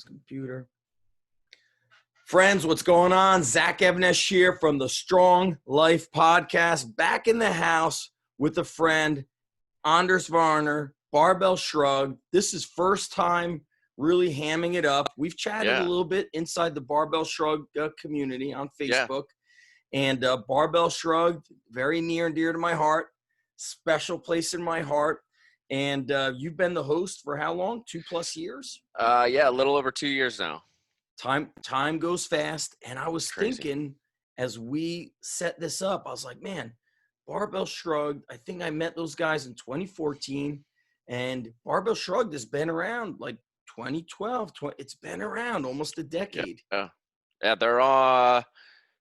Computer. Friends, what's going on? Zach Evnesh here from the Strong Life Podcast, back in the house with a friend, Anders Varner, Barbell Shrugged. This is first time really hamming it up. We've chatted a little bit inside the Barbell Shrugged community on Facebook. And Barbell Shrugged, very near and dear to my heart, special place in my heart. And you've been the host for how long? 2+ years? A little over 2 years now. Time goes fast. And I was thinking, as we set this up, I was like, man, Barbell Shrugged, I think I met those guys in 2014. And Barbell Shrugged has been around like 2012. It's been around almost a decade. Yeah, they're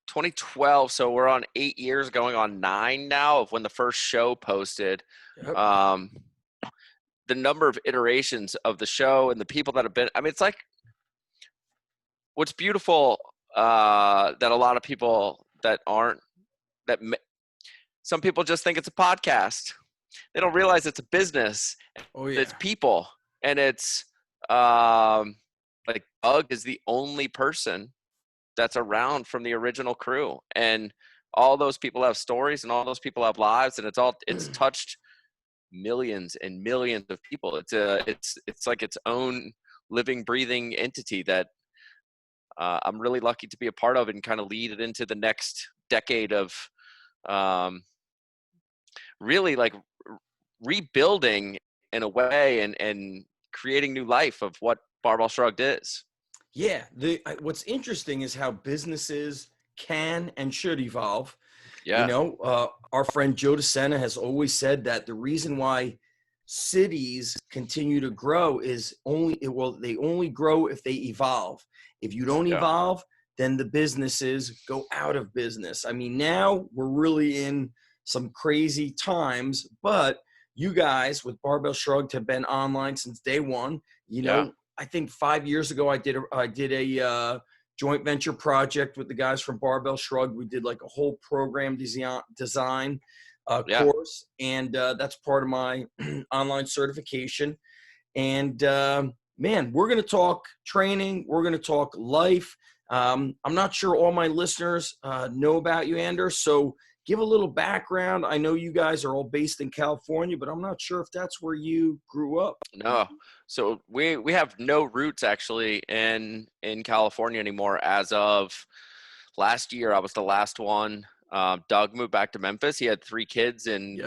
2012, so we're on 8 years, going on 9 now of when the first show posted. Yep. The number of iterations of the show and the people that have been, I mean, it's like, what's beautiful that a lot of people some people just think it's a podcast. They don't realize it's a business. Oh yeah. It's people. And it's like Doug is the only person that's around from the original crew. And all those people have stories and all those people have lives, and it's touched millions and millions of people. It's like its own living, breathing entity that I'm really lucky to be a part of and kind of lead it into the next decade of really like rebuilding in a way and creating new life of what Barbell Shrugged is. Yeah. What's interesting is how businesses can and should evolve. Yeah. You know, our friend Joe Cena has always said that the reason why cities continue to grow is they only grow if they evolve. If you don't evolve, then the businesses go out of business. I mean, now we're really in some crazy times, but you guys with Barbell Shrugged have been online since day one. You know, I think 5 years ago I did a joint venture project with the guys from Barbell Shrugged. We did like a whole program design course, and that's part of my online certification. And man, we're going to talk training. We're going to talk life. I'm not sure all my listeners know about you, Anders, so give a little background. I know you guys are all based in California, but I'm not sure if that's where you grew up. No. So we have no roots actually in California anymore. As of last year, I was the last one. Doug moved back to Memphis. He had 3 kids in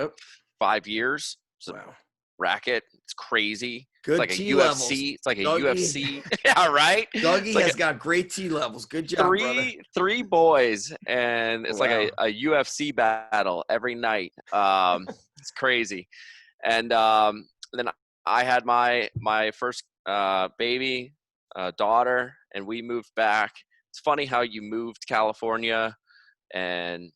5 years. So wow. Racket. It's crazy. Good it's like T a levels. UFC. It's like a UFC. Yeah, right? Dougie has got great T levels. Good job, brother. 3 boys, and it's like a UFC battle every night. It's crazy. And then I had my first baby, daughter, and we moved back. It's funny how you moved to California and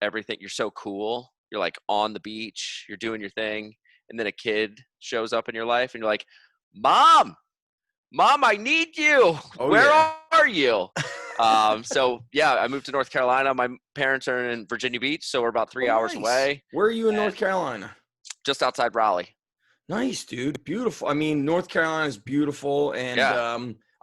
everything. You're so cool. You're like on the beach. You're doing your thing. And then a kid shows up in your life and you're like, Mom, I need you. Where are you? So yeah, I moved to North Carolina. My parents are in Virginia Beach, so we're about 3 hours away. Where are you in North Carolina? Just outside Raleigh. Nice, dude. Beautiful. I mean, North Carolina is beautiful. And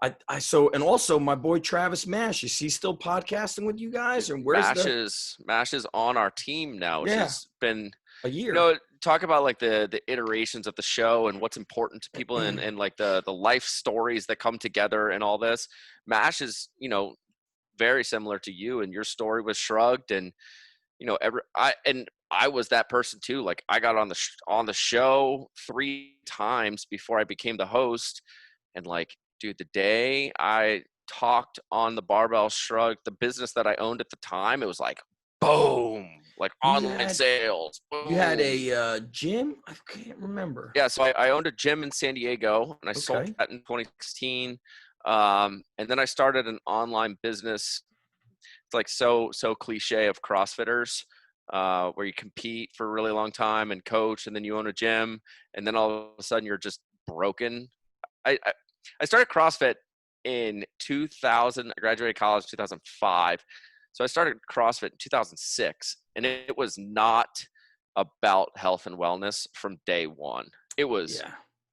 and also my boy Travis Mash, is he still podcasting with you guys? And where's Mash is on our team now, which has been a year. You know, talk about like the iterations of the show and what's important to people and like the life stories that come together and all this. Mash is, you know, very similar to you, and your story was Shrugged, and you know, I was that person too. Like I got on the show 3 times before I became the host, and like, dude, the day I talked on the Barbell Shrugged, the business that I owned at the time, it was like boom, like online sales. Boom. You had a gym? I can't remember. Yeah, so I owned a gym in San Diego, and I sold that in 2016. And then I started an online business. It's like so cliche of CrossFitters, where you compete for a really long time and coach, and then you own a gym, and then all of a sudden you're just broken. I started CrossFit in 2000. I graduated college in 2005. So I started CrossFit in 2006, and it was not about health and wellness from day one. It was,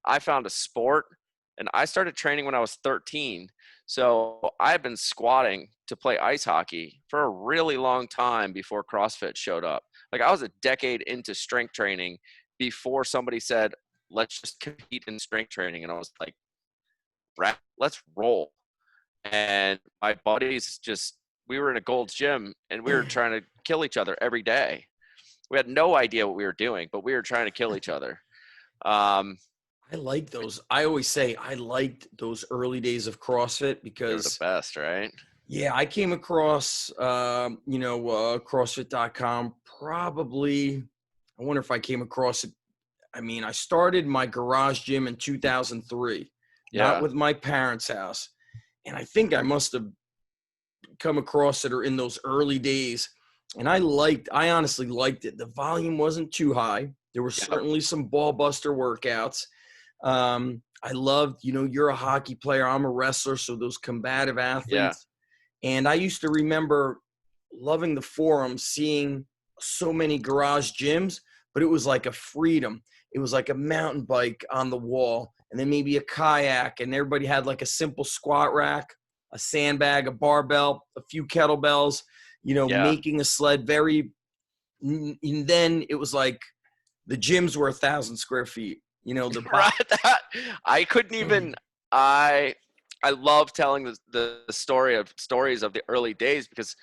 I found a sport And I started training when I was 13. So I've been squatting to play ice hockey for a really long time before CrossFit showed up. Like I was a decade into strength training before somebody said, let's just compete in strength training. And I was like, let's roll. And my buddies we were in a Gold's Gym and we were trying to kill each other every day. We had no idea what we were doing, but we were trying to kill each other. I like those. I always say I liked those early days of CrossFit because they were the best, right? Yeah, I came across, CrossFit.com probably. I wonder if I came across it. I mean, I started my garage gym in 2003, not with my parents' house. And I think I must have come across it or in those early days. And I honestly liked it. The volume wasn't too high. There were certainly some ball buster workouts. I loved, you're a hockey player. I'm a wrestler. So those combative athletes. And I used to remember loving the forum, seeing so many garage gyms, but it was like a freedom. It was like a mountain bike on the wall, and then maybe a kayak, and everybody had like a simple squat rack, a sandbag, a barbell, a few kettlebells, making a sled and then it was like the gyms were 1,000 square feet, right. I couldn't even, I love telling the stories of the early days because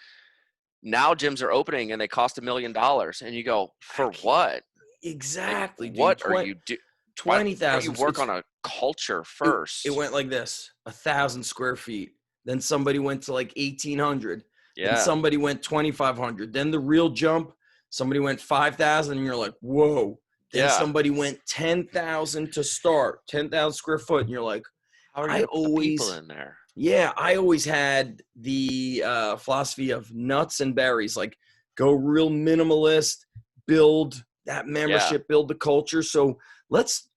now gyms are opening and they cost $1 million, and you go, for what? Exactly, like, dude. what are you do? 20,000. Why don't you work on a culture first? It went like this: 1,000 square feet. Then somebody went to like 1,800. Then somebody went 2,500. Then the real jump, somebody went 5,000, and you're like, whoa. Then somebody went 10,000 to start, 10,000 square foot, and you're like, how are you put the people in there? Yeah, I always had the philosophy of nuts and berries, like go real minimalist, build that membership, build the culture. So let's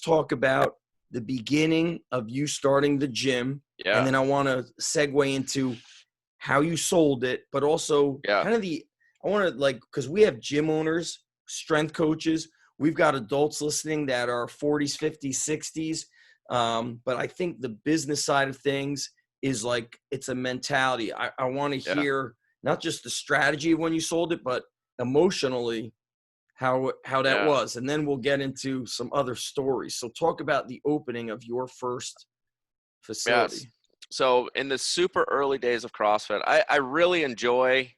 talk about the beginning of you starting the gym. And then I want to segue into how you sold it, but also kind of because we have gym owners, strength coaches, we've got adults listening that are 40s, 50s, 60s. But I think the business side of things is like, it's a mentality. I want to hear not just the strategy of when you sold it, but emotionally how that was. And then we'll get into some other stories. So talk about the opening of your first facility. Yes. So in the super early days of CrossFit, I really enjoy,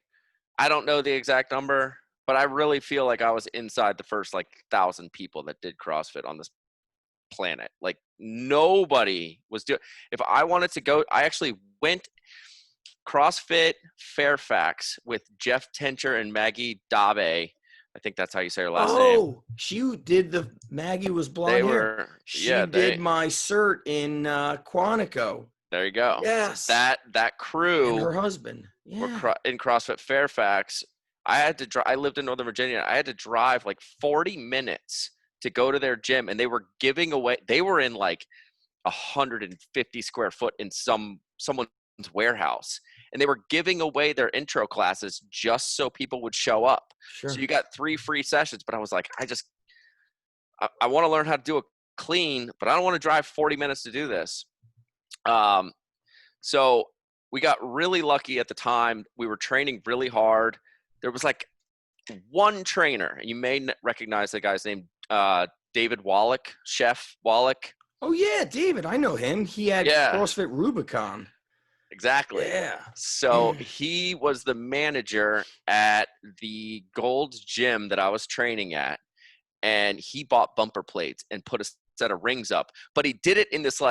I don't know the exact number, but I really feel like I was inside the first 1,000 people that did CrossFit on this planet. Like nobody was doing, if I wanted to go, I actually went CrossFit Fairfax with Jeff Tencher and Maggie Dabe. I think that's how you say her last name. Oh, she did Maggie was blonde hair. She did my cert in Quantico. There you go. Yes. That crew. And her husband. Were in CrossFit Fairfax. I had to drive. I lived in Northern Virginia. I had to drive 40 minutes to go to their gym, and they were giving away. They were in 150 square foot in someone's warehouse, and they were giving away their intro classes just so people would show up. Sure. So you got 3 free sessions, but I was like, I want to learn how to do a clean, but I don't want to drive 40 minutes to do this. So we got really lucky at the time. We were training really hard. There was one trainer, and you may recognize the guy's name, David Wallach, Chef Wallach. Oh yeah, David, I know him. He had CrossFit Rubicon. Exactly. Yeah. So he was the manager at the Gold's Gym that I was training at, and he bought bumper plates and put a set of rings up, but he did it in this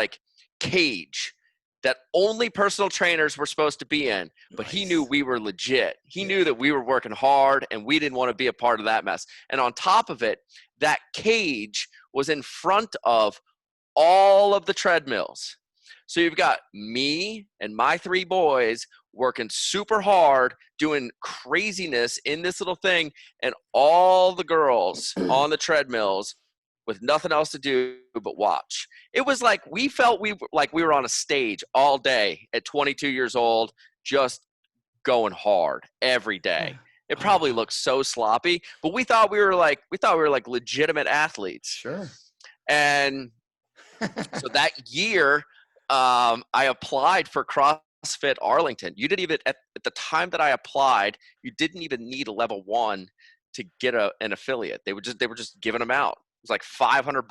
cage that only personal trainers were supposed to be in, but he knew we were legit. He knew that we were working hard and we didn't want to be a part of that mess. And on top of it, that cage was in front of all of the treadmills. So you've got me and my 3 boys working super hard, doing craziness in this little thing, and all the girls on the treadmills with nothing else to do but watch. It was we felt we were on a stage all day at 22 years old, just going hard every day. It probably looked so sloppy, but we thought we were legitimate athletes. Sure. And So that year, I applied for CrossFit Arlington. You didn't even at the time that I applied, you didn't even need a level 1 to get an affiliate. They were just giving them out. It was like $500.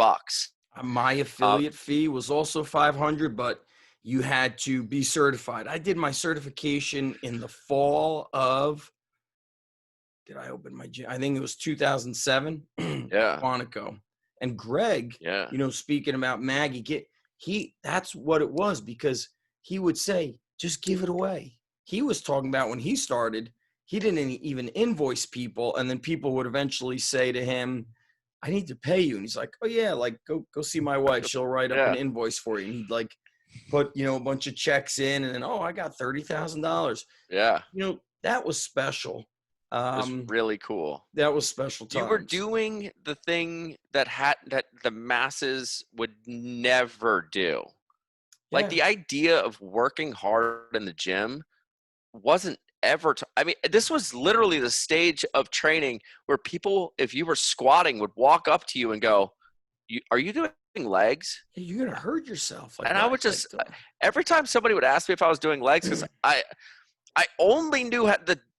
My affiliate fee was also 500, but you had to be certified. I did my certification in the fall of, did I open my gym? I think it was 2007. Yeah. Quantico. And Greg, Yeah. Speaking about Maggie, that's what it was, because he would say, just give it away. He was talking about when he started, he didn't even invoice people. And then people would eventually say to him, I need to pay you. And he's like, oh yeah, like go see my wife. She'll write up an invoice for you. And he'd like put, a bunch of checks in, and then, I got $30,000. Yeah. That was special. It was really cool. That was special times. You were doing the thing that the masses would never do. Like the idea of working hard in the gym wasn't ever I mean, this was literally the stage of training where people, if you were squatting, would walk up to you and go, are you doing legs? You're gonna hurt yourself. And I would just every time somebody would ask me if I was doing legs, because I only knew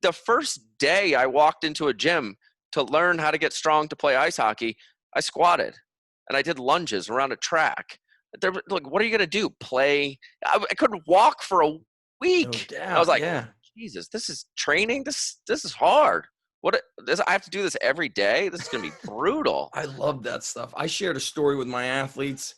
the first day I walked into a gym to learn how to get strong to play ice hockey, I squatted and I did lunges around a track. They're like, what are you going to do? Play? I couldn't walk for a week. No doubt, I was like, Jesus, this is training. This is hard. I have to do this every day. This is going to be brutal. I love that stuff. I shared a story with my athletes.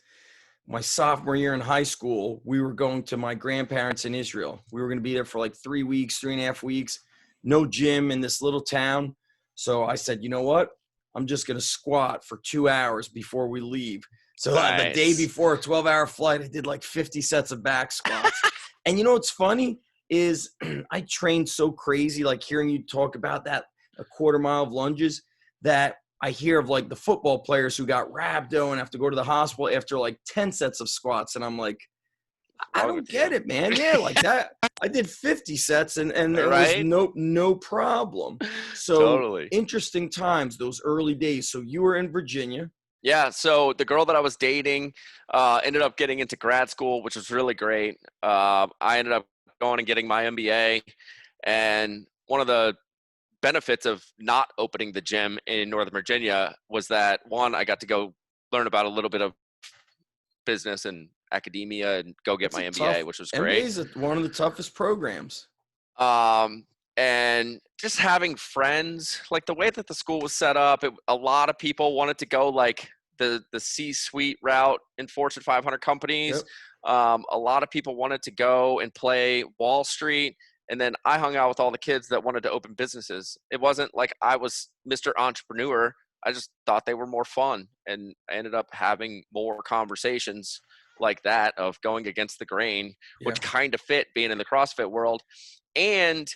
My sophomore year in high school, we were going to my grandparents in Israel. We were going to be there for like 3 weeks, 3.5 weeks, no gym in this little town. So I said, you know what? I'm just going to squat for 2 hours before we leave. So the day before a 12-hour flight, I did like 50 sets of back squats. And what's funny is I trained so crazy, like hearing you talk about that, a quarter mile of lunges, that I hear of like the football players who got rhabdo and have to go to the hospital after like 10 sets of squats. And I'm like, I don't get it, man. Yeah, like that. I did 50 sets and there was no problem. So totally. Interesting times, those early days. So you were in Virginia. Yeah. So the girl that I was dating ended up getting into grad school, which was really great. I ended up going and getting my MBA. And one of the benefits of not opening the gym in Northern Virginia was that, one, I got to go learn about a little bit of business and academia and go get my MBA, which was great. MBA is one of the toughest programs. And just having friends, like the way that the school was set up, a lot of people wanted to go like the C-suite route in Fortune 500 companies. Yep. A lot of people wanted to go and play Wall Street. And then I hung out with all the kids that wanted to open businesses. It wasn't like I was Mr. Entrepreneur. I just thought they were more fun. And I ended up having more conversations like that of going against the grain, which kind of fit being in the CrossFit world. And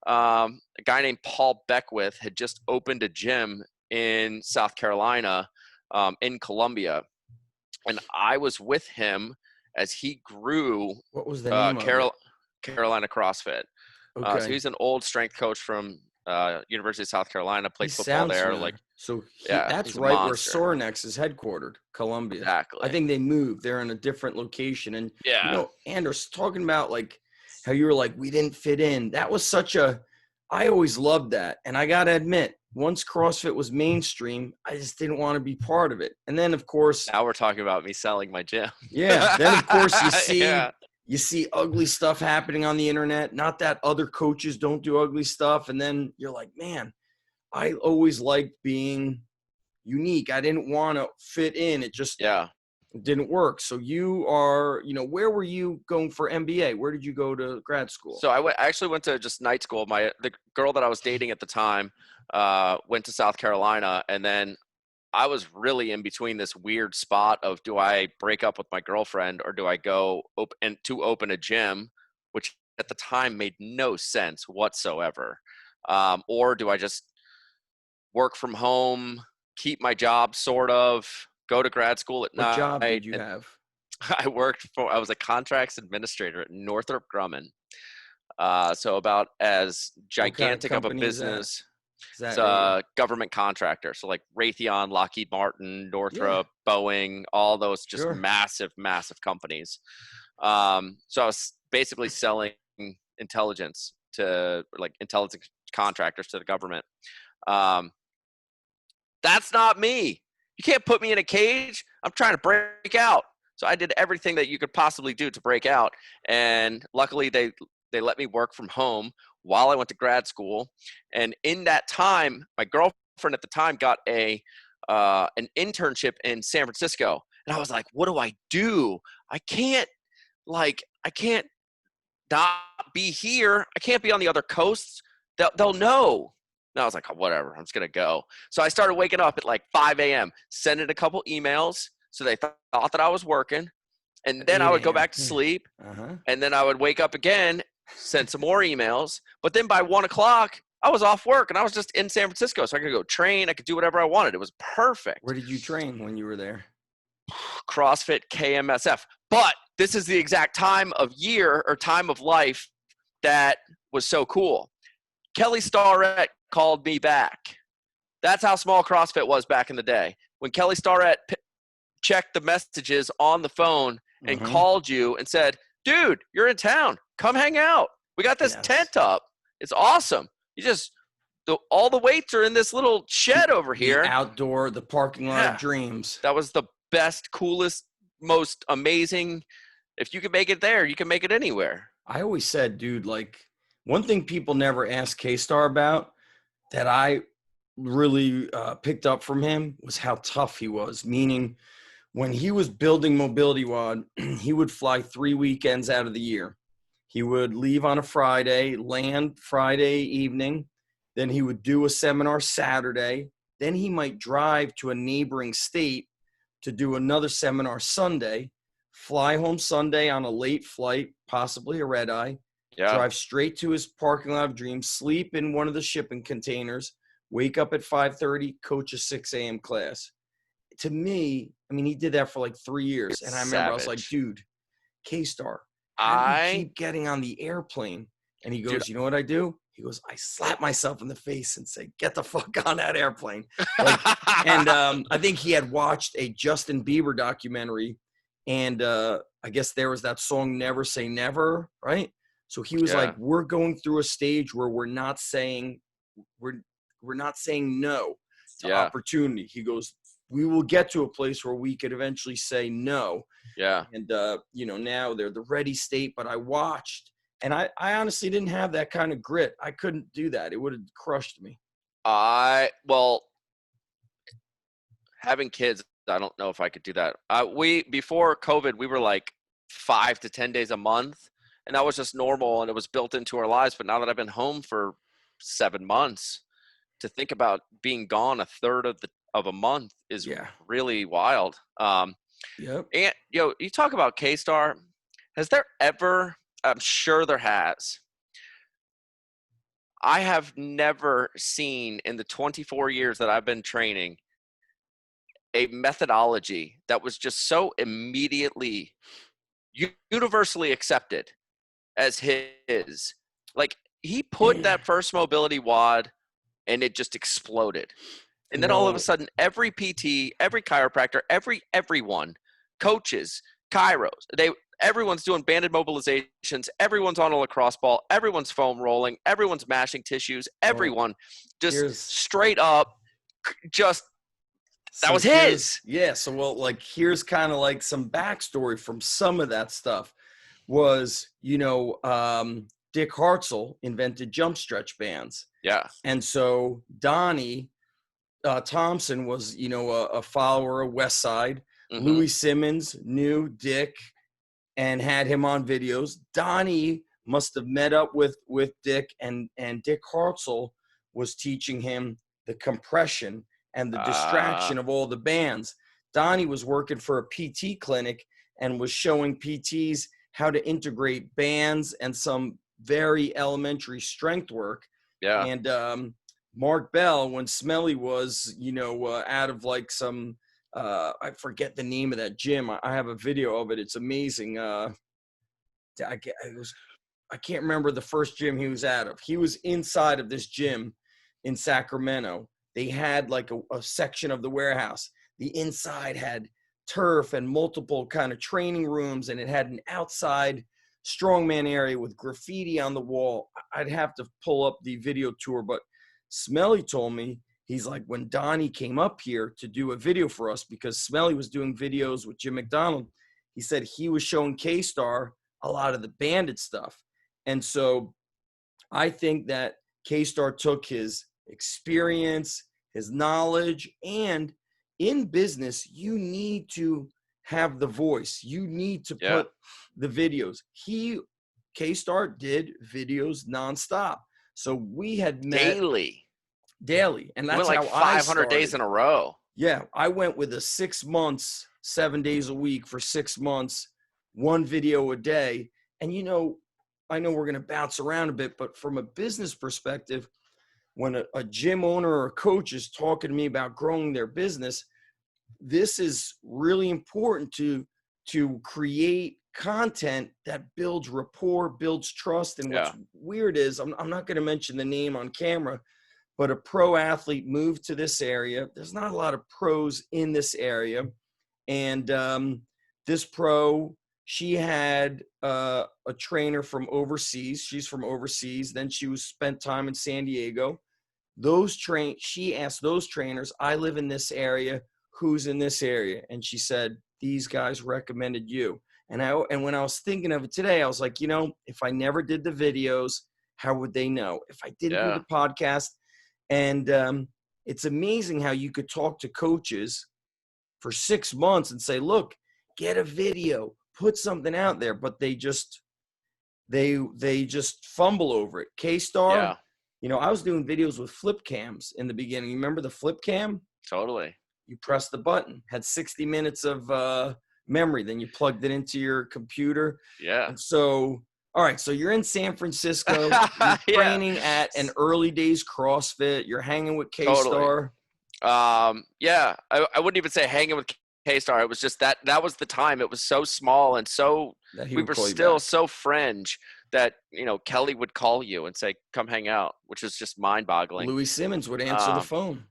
a guy named Paul Beckwith had just opened a gym in South Carolina, in Columbia. And I was with him as he grew. What was the name of it? Carolina CrossFit. Okay. So he's an old strength coach from University of South Carolina, played football there. Familiar. Like, that's right where Sorinex is headquartered, Columbia. Exactly. I think they moved. They're in a different location. And Anders, talking about like how you were like, we didn't fit in. That was I always loved that. And I got to admit, once CrossFit was mainstream, I just didn't want to be part of it. And then, of course, now we're talking about me selling my gym. Yeah. Then, of course, you see ugly stuff happening on the internet. Not that other coaches don't do ugly stuff. And then you're like, man, I always liked being unique. I didn't want to fit in. It just didn't work. So you are, where were you going for MBA? Where did you go to grad school? So I actually went to just night school. The girl that I was dating at the time went to South Carolina, and then I was really in between this weird spot of, do I break up with my girlfriend or do I go open a gym, which at the time made no sense whatsoever. Or do I just work from home, keep my job sort of, go to grad school at night? What job did you have? I was a contracts administrator at Northrop Grumman. So about as gigantic of a business. Is It's that a a government contractor. So like Raytheon, Lockheed Martin, Northrop, Boeing, all those just Sure. massive, massive companies. So I was basically selling intelligence to like intelligence contractors to the government. That's not me. You can't put me in a cage. I'm trying to break out. So I did everything that you could possibly do to break out. And luckily they let me work from home while I went to grad school. And in that time, my girlfriend at the time got an internship in San Francisco. And I was like, what do I do? I can't not be here. I can't be on the other coasts. They'll know. And I was like, oh, whatever, I'm just going to go. So I started waking up at like 5 a.m., sending a couple emails. So they thought that I was working. And then I would go back to sleep. And then I would wake up again, send some more emails. But then by 1 o'clock, I was off work and I was just in San Francisco. So I could go train. I could do whatever I wanted. It was perfect. Where did you train when you were there? CrossFit, KMSF. But this is the exact time of year or time of life that was so cool. Kelly Starrett called me back. That's how small CrossFit was back in the day. When Kelly Starrett checked the messages on the phone and called you and said, dude, you're in town. Come hang out. We got this tent up. It's awesome. All the weights are in this little shed over here. The parking lot of dreams. That was the best, coolest, most amazing. If you can make it there, you can make it anywhere. I always said, dude, like one thing people never ask K-Star about that I really picked up from him was how tough he was. Meaning when he was building Mobility WOD, he would fly 3 weekends out of the year. He would leave on a Friday, land Friday evening. Then he would do a seminar Saturday. Then he might drive to a neighboring state to do another seminar Sunday, fly home Sunday on a late flight, possibly a red eye, drive straight to his parking lot of dreams, sleep in one of the shipping containers, wake up at 5:30, coach a 6 a.m. class. To me, I mean, he did that for like 3 years. And I remember I was like, dude, K-Star, how do you keep getting on the airplane? And he goes, you know what I do? He goes, I slap myself in the face and say, get the fuck on that airplane. And I think he had watched a Justin Bieber documentary. And I guess there was that song, Never Say Never, right? So he was like, we're going through a stage where we're not saying no to opportunity. He goes, we will get to a place where we could eventually say no. Yeah. And, now they're the ready state, but I watched. And I honestly didn't have that kind of grit. I couldn't do that. It would have crushed me. Having kids, I don't know if I could do that. Before COVID, we were like 5 to 10 days a month, and that was just normal, and it was built into our lives. But now that I've been home for 7 months, to think about being gone a third of a month is really wild. And you talk about K-Star. Has there ever? I'm sure there has. I have never seen in the 24 years that I've been training a methodology that was just so immediately universally accepted as his. Like he put that first Mobility WOD and it just exploded. And then all of a sudden, every PT, every chiropractor, everyone, coaches, chiros, everyone's doing banded mobilizations. Everyone's on a lacrosse ball. Everyone's foam rolling. Everyone's mashing tissues. Everyone straight up that was his. Yeah. So, here's kind of like some backstory from some of that stuff was, Dick Hartzell invented jump stretch bands. Yeah. And so Donnie Thompson was, a follower of West Side. Mm-hmm. Louis Simmons knew Dick and had him on videos. Donnie must have met up with Dick, and Dick Hartzell was teaching him the compression and the distraction of all the bands. Donnie was working for a PT clinic and was showing PTs how to integrate bands and some very elementary strength work. Yeah. And Mark Bell, when Smelly was, out of like some I forget the name of that gym. I have a video of it. It's amazing. I can't remember the first gym he was out of. He was inside of this gym, in Sacramento. They had like a section of the warehouse. The inside had turf and multiple kind of training rooms, and it had an outside strongman area with graffiti on the wall. I'd have to pull up the video tour, but Smelly told me, he's like, when Donnie came up here to do a video for us, because Smelly was doing videos with Jim McDonald, he said he was showing K-Star a lot of the bandit stuff. And so I think that K-Star took his experience, his knowledge, and in business, you need to have the voice. You need to put the videos. K-Star did videos nonstop. So we had met daily. And that's like how 500 days in a row. Yeah. I went with a 6 months, 7 days a week for 6 months, one video a day. And, you know, I know we're going to bounce around a bit, but from a business perspective, when a gym owner or a coach is talking to me about growing their business, this is really important to create content that builds rapport, builds trust. And what's weird is, I'm not going to mention the name on camera, but a pro athlete moved to this area. There's not a lot of pros in this area. And this pro, she had a trainer from overseas. She's from overseas. Then she spent time in San Diego. She asked those trainers, I live in this area, who's in this area? And she said, these guys recommended you. And when I was thinking of it today, I was like, you know, if I never did the videos, how would they know? If I didn't do the podcast. And it's amazing how you could talk to coaches for 6 months and say, look, get a video, put something out there, but they just fumble over it. K-Star, you know, I was doing videos with flip cams in the beginning. You remember the flip cam? Totally. You press the button, had 60 minutes of memory. Then you plugged it into your computer. Yeah. And so, all right. So you're in San Francisco, you're training at an early days CrossFit. You're hanging with K-Star. Totally. I wouldn't even say hanging with K-Star. It was just that was the time. It was so small and so we were still so fringe that, you know, Kelly would call you and say, come hang out, which is just mind boggling. Louis Simmons would answer the phone.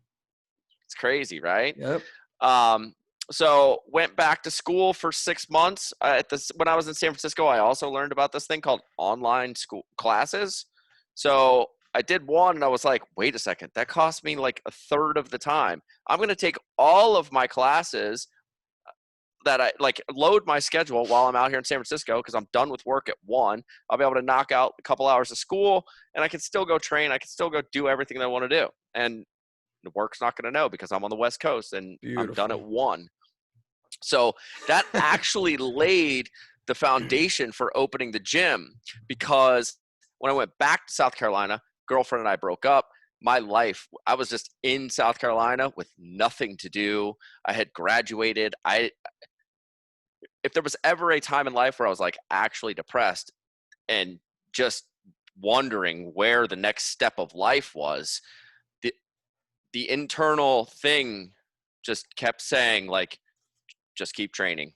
It's crazy, right? Yep. So went back to school for 6 months. When I was in San Francisco, I also learned about this thing called online school classes. So I did one and I was like, wait a second, that cost me like a third of the time. I'm going to take all of my classes that I like load my schedule while I'm out here in San Francisco because I'm done with work at 1. I'll be able to knock out a couple hours of school and I can still go train. I can still go do everything that I want to do. And the work's not going to know because I'm on the West Coast and I'm done at 1. So that actually laid the foundation for opening the gym, because when I went back to South Carolina, girlfriend and I broke up. My life, I was just in South Carolina with nothing to do. I had graduated. If there was ever a time in life where I was like actually depressed and just wondering where the next step of life was, the internal thing just kept saying, like, just keep training.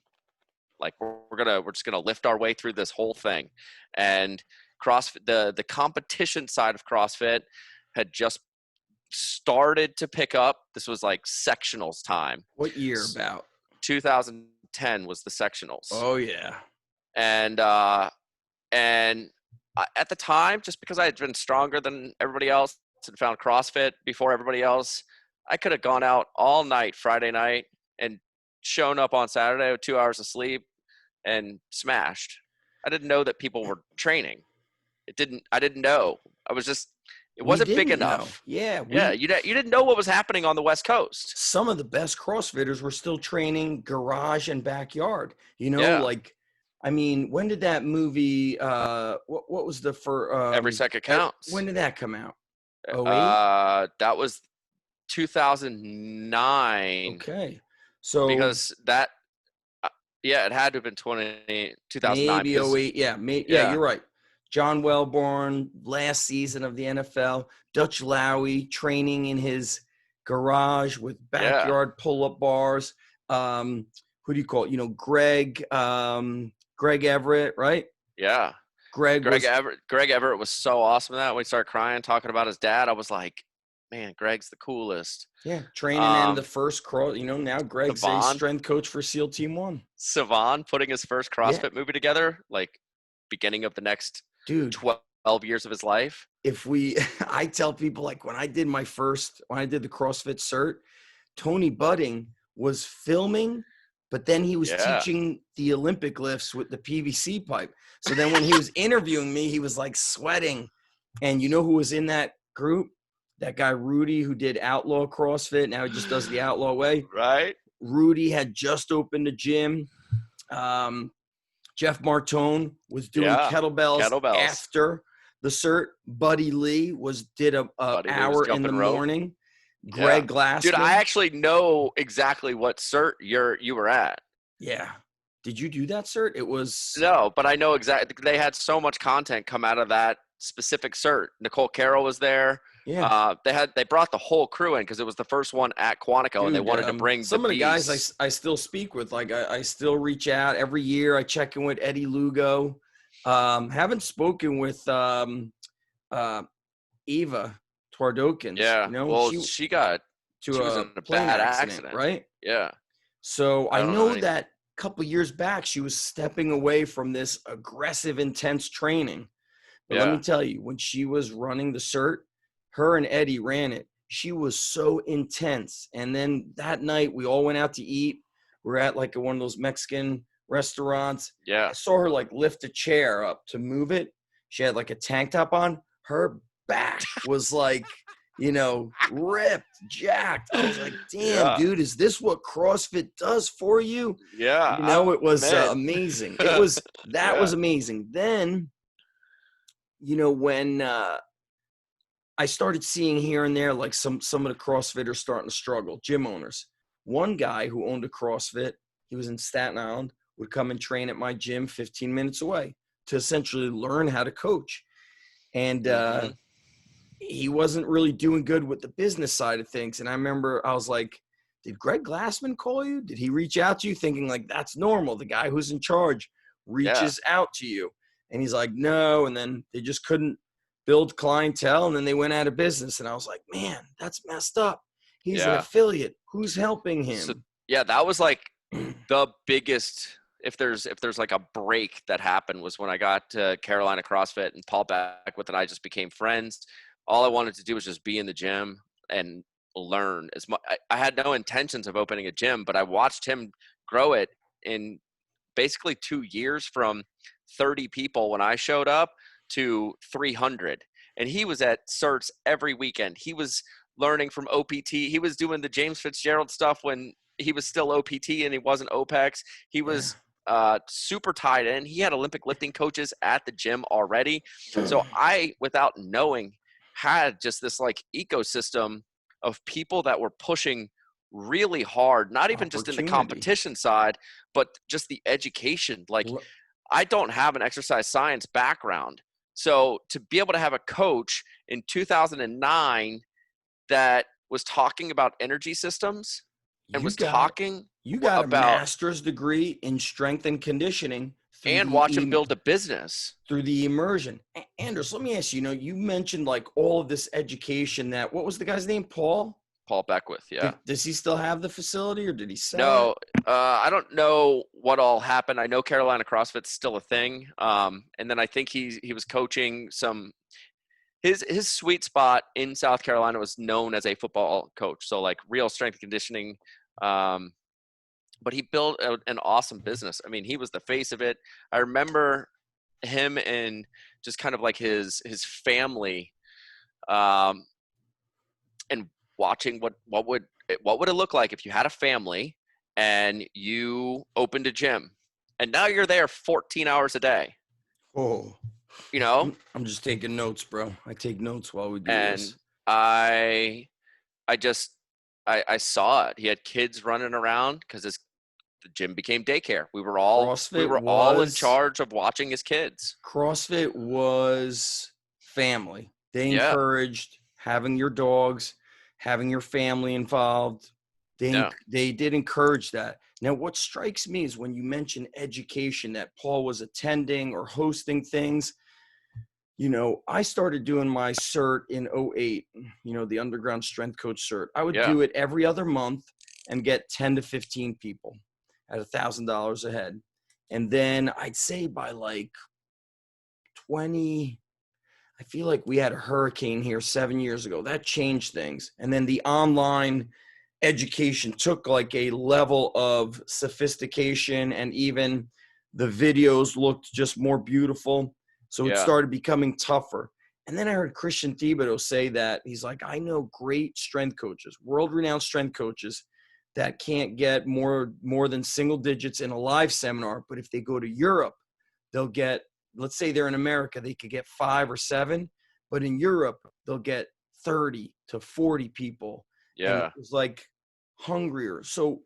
Like we're just gonna lift our way through this whole thing. And CrossFit, the competition side of CrossFit had just started to pick up. This was like sectionals time. What year about? 2010 was the sectionals. Oh yeah. And at the time, just because I had been stronger than everybody else and found CrossFit before everybody else, I could have gone out all night Friday night and shown up on Saturday with 2 hours of sleep and smashed. I didn't know that people were training. I didn't know. It wasn't big enough. Know. You didn't know what was happening on the West Coast. Some of the best CrossFitters were still training garage and backyard. You know, like, I mean, when did that movie, what was the Every Second Counts. When did that come out? 08? That was 2009. Okay. So because that, it had to have been 2009. Maybe 08. Yeah, you're right. John Wellborn, last season of the NFL. Dutch Lowy training in his garage with backyard pull-up bars. Who do you call it? You know, Greg Everett, right? Yeah. Greg Everett was so awesome in that. When he started crying, talking about his dad, I was like, man, Greg's the coolest. Yeah, training in the first now Greg's a Savon, strength coach for SEAL Team 1. Savon putting his first Yeah. CrossFit movie together, like beginning of the next Dude, 12 years of his life. I tell people, like, when I did the CrossFit cert, Tony Budding was filming, but then he was teaching the Olympic lifts with the PVC pipe. So then when he was interviewing me, he was like sweating. And you know who was in that group? That guy Rudy, who did Outlaw CrossFit. Now he just does the Outlaw way. Right. Rudy had just opened a gym. Jeff Martone was doing kettlebells after the cert. Buddy Lee did an hour in the morning. Greg Glassman. Dude, I actually know exactly what cert you were at. Yeah. Did you do that cert? It was no, but I know exactly. They had so much content come out of that specific cert. Nicole Carroll was there. Yeah. They brought the whole crew in because it was the first one at Quantico. Dude, and they wanted to bring some of the guys I still speak with. Like I still reach out every year. I check in with Eddie Lugo. Haven't spoken with Eva Twardokins. Yeah. Well, she got to a bad accident, right? Yeah. So I know that a couple years back she was stepping away from this aggressive, intense training. But let me tell you, when she was running the cert, her and Eddie ran it. She was so intense. And then that night we all went out to eat. We're at like one of those Mexican restaurants. Yeah. I saw her like lift a chair up to move it. She had like a tank top on. Her back was like, ripped, jacked. I was like, damn, dude, is this what CrossFit does for you? Yeah. It was amazing. It was, was amazing. Then, when I started seeing here and there, like some of the CrossFitters starting to struggle, gym owners. One guy who owned a CrossFit, he was in Staten Island, would come and train at my gym 15 minutes away to essentially learn how to coach. And he wasn't really doing good with the business side of things. And I remember I was like, did Greg Glassman call you? Did he reach out to you thinking like that's normal? The guy who's in charge reaches out to you. And he's like, no. And then they just couldn't build clientele, and then they went out of business. And I was like, man, that's messed up. He's an affiliate. Who's helping him? So, that was like the biggest, if there's like a break that happened, was when I got to Carolina CrossFit and Paul Beckwith and I just became friends. All I wanted to do was just be in the gym and learn as much. I had no intentions of opening a gym, but I watched him grow it in basically 2 years, from 30 people when I showed up to 300. And he was at certs every weekend. He was learning from OPT. He was doing the James Fitzgerald stuff when he was still OPT and he wasn't OPEX. He was super tied in. He had Olympic lifting coaches at the gym already. So I, without knowing, had just this like ecosystem of people that were pushing really hard, not even just in the competition side, but just the education. Like, I don't have an exercise science background. So to be able to have a coach in 2009 that was talking about energy systems and you got a master's degree in strength and conditioning and watch him build a business through the immersion. Anders, let me ask you, you mentioned like all of this education what was the guy's name? Paul Beckwith. Yeah. Does he still have the facility, or did he sell? No, I don't know what all happened. I know Carolina CrossFit's still a thing. And then I think he was coaching his sweet spot in South Carolina was known as a football coach. So like real strength conditioning. But he built an awesome business. I mean, he was the face of it. I remember him and just kind of like his family, and watching what would it look like if you had a family and you opened a gym and now you're there 14 hours a day. Oh, I'm just taking notes, bro. I take notes while we do this. And I saw it. He had kids running around because the gym became daycare. We were all in charge of watching his kids. CrossFit was family. They encouraged having your dogs, having your family involved. They did encourage that. Now, what strikes me is when you mention education, that Paul was attending or hosting things. I started doing my cert in '08, the underground strength coach cert. I would Yeah. do it every other month and get 10 to 15 people at $1,000 a head. And then I'd say by like 20, I feel like we had a hurricane here 7 years ago. That changed things. And then the online education took like a level of sophistication, and even the videos looked just more beautiful. So it started becoming tougher. And then I heard Christian Thibodeau say that he's like, I know great strength coaches, world-renowned strength coaches that can't get more than single digits in a live seminar. But if they go to Europe, they'll get, let's say they're in America, they could get 5 or 7, but in Europe, they'll get 30 to 40 people. Yeah. And it was like hungrier. So,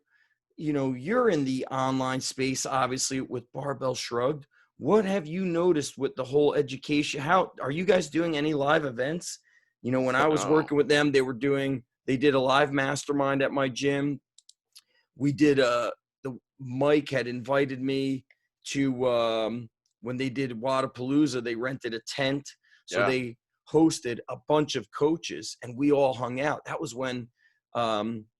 you're in the online space, obviously, with Barbell Shrugged. What have you noticed with the whole education? How are you guys doing any live events? When I was working with them, they did a live mastermind at my gym. We did the Mike had invited me to when they did Wadapalooza, they rented a tent. So they hosted a bunch of coaches and we all hung out. That was when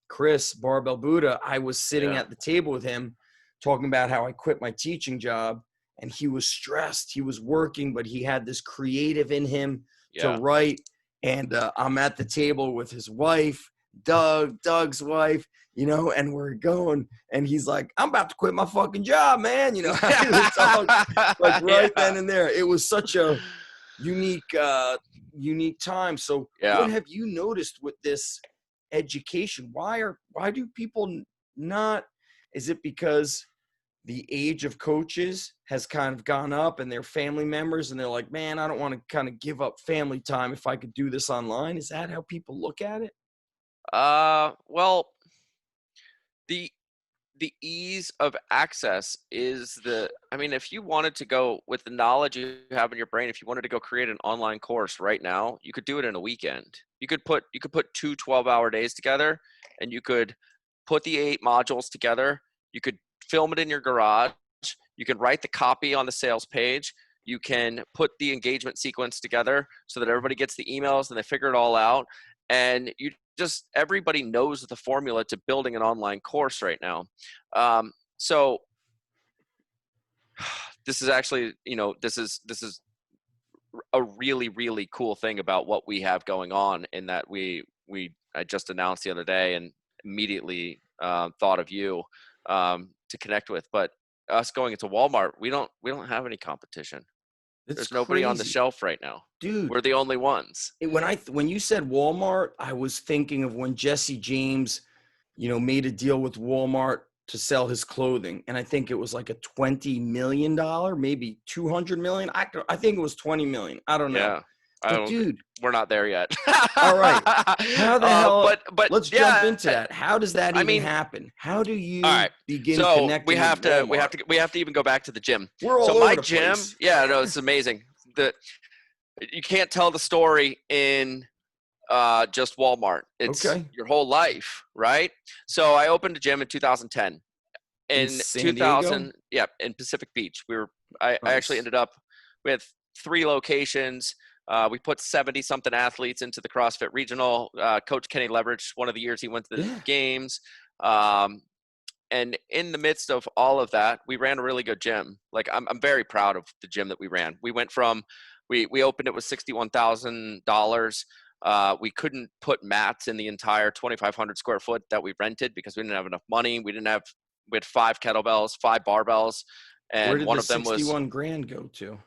Chris Barbell Buddha, I was sitting at the table with him talking about how I quit my teaching job, and he was stressed. He was working, but he had this creative in him to write. And I'm at the table with his wife, Doug's wife, and we're going, and he's like, I'm about to quit my fucking job, man. Then and there. It was such a unique time. So what have you noticed with this education? Why do people not, is it because the age of coaches has kind of gone up and their family members, and they're like, man, I don't want to kind of give up family time if I could do this online? Is that how people look at it? Well, the ease of access is if you wanted to go with the knowledge you have in your brain, if you wanted to go create an online course right now, you could do it in a weekend. You could put 2 12-hour days together, and you could put the 8 modules together. You could film it in your garage. You can write the copy on the sales page. You can put the engagement sequence together so that everybody gets the emails and they figure it all out. And everybody knows the formula to building an online course right now. So this is actually, this is a really, really cool thing about what we have going on, in that I just announced the other day and immediately thought of you to connect with. But us going into Walmart, we don't have any competition. There's nobody on the shelf right now. Dude, we're the only ones. When you said Walmart, I was thinking of when Jesse James, made a deal with Walmart to sell his clothing. And I think it was like a $20 million, maybe 200 million. I think it was 20 million. I don't know. Yeah. But dude, we're not there yet. All right. How the hell? But let's jump into that. How does that even happen? How do you begin connecting? We have to even go back to the gym. We're all over the gym. Place. Yeah, no, it's amazing. You can't tell the story in just Walmart. It's your whole life, right? So I opened a gym in 2010. In San Diego? In Pacific Beach. I actually ended up with 3 locations. We put 70-something athletes into the CrossFit regional. Coach Kenny Leverage, one of the years he went to the games. And in the midst of all of that, we ran a really good gym. Like, I'm very proud of the gym that we ran. We went from, we opened it with $61,000. We couldn't put mats in the entire 2,500 square foot that we rented because we didn't have enough money. We had 5 kettlebells, 5 barbells, and where did one the of them was $61,000 go to?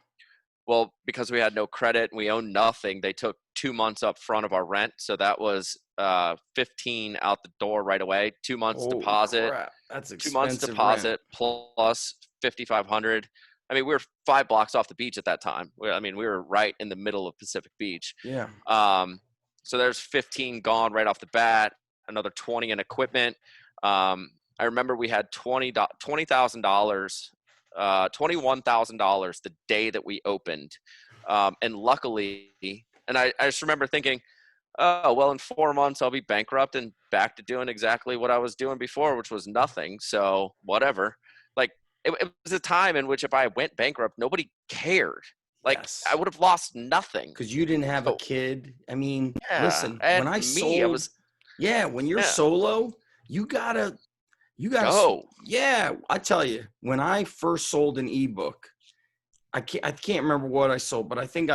Well, because we had no credit and we owned nothing, they took 2 months up front of our rent. So that was 15 out the door right away. 2 months deposit. Crap. That's expensive. 2 months deposit rent. plus 5,500. I mean, we were 5 blocks off the beach at that time. We were right in the middle of Pacific Beach. Yeah. So there's 15 gone right off the bat. Another 20 in equipment. I remember we had $21,000 the day that we opened. And luckily, and I just remember thinking, oh, well, in 4 months, I'll be bankrupt and back to doing exactly what I was doing before, which was nothing. So whatever. Like, it was a time in which if I went bankrupt, nobody cared. Like Yes. I would have lost nothing. Because you didn't have a kid. I mean, listen, when and I me, sold, I was when you're solo, you gotta, go. I tell you, when I first sold an ebook, I can't remember what I sold, but I think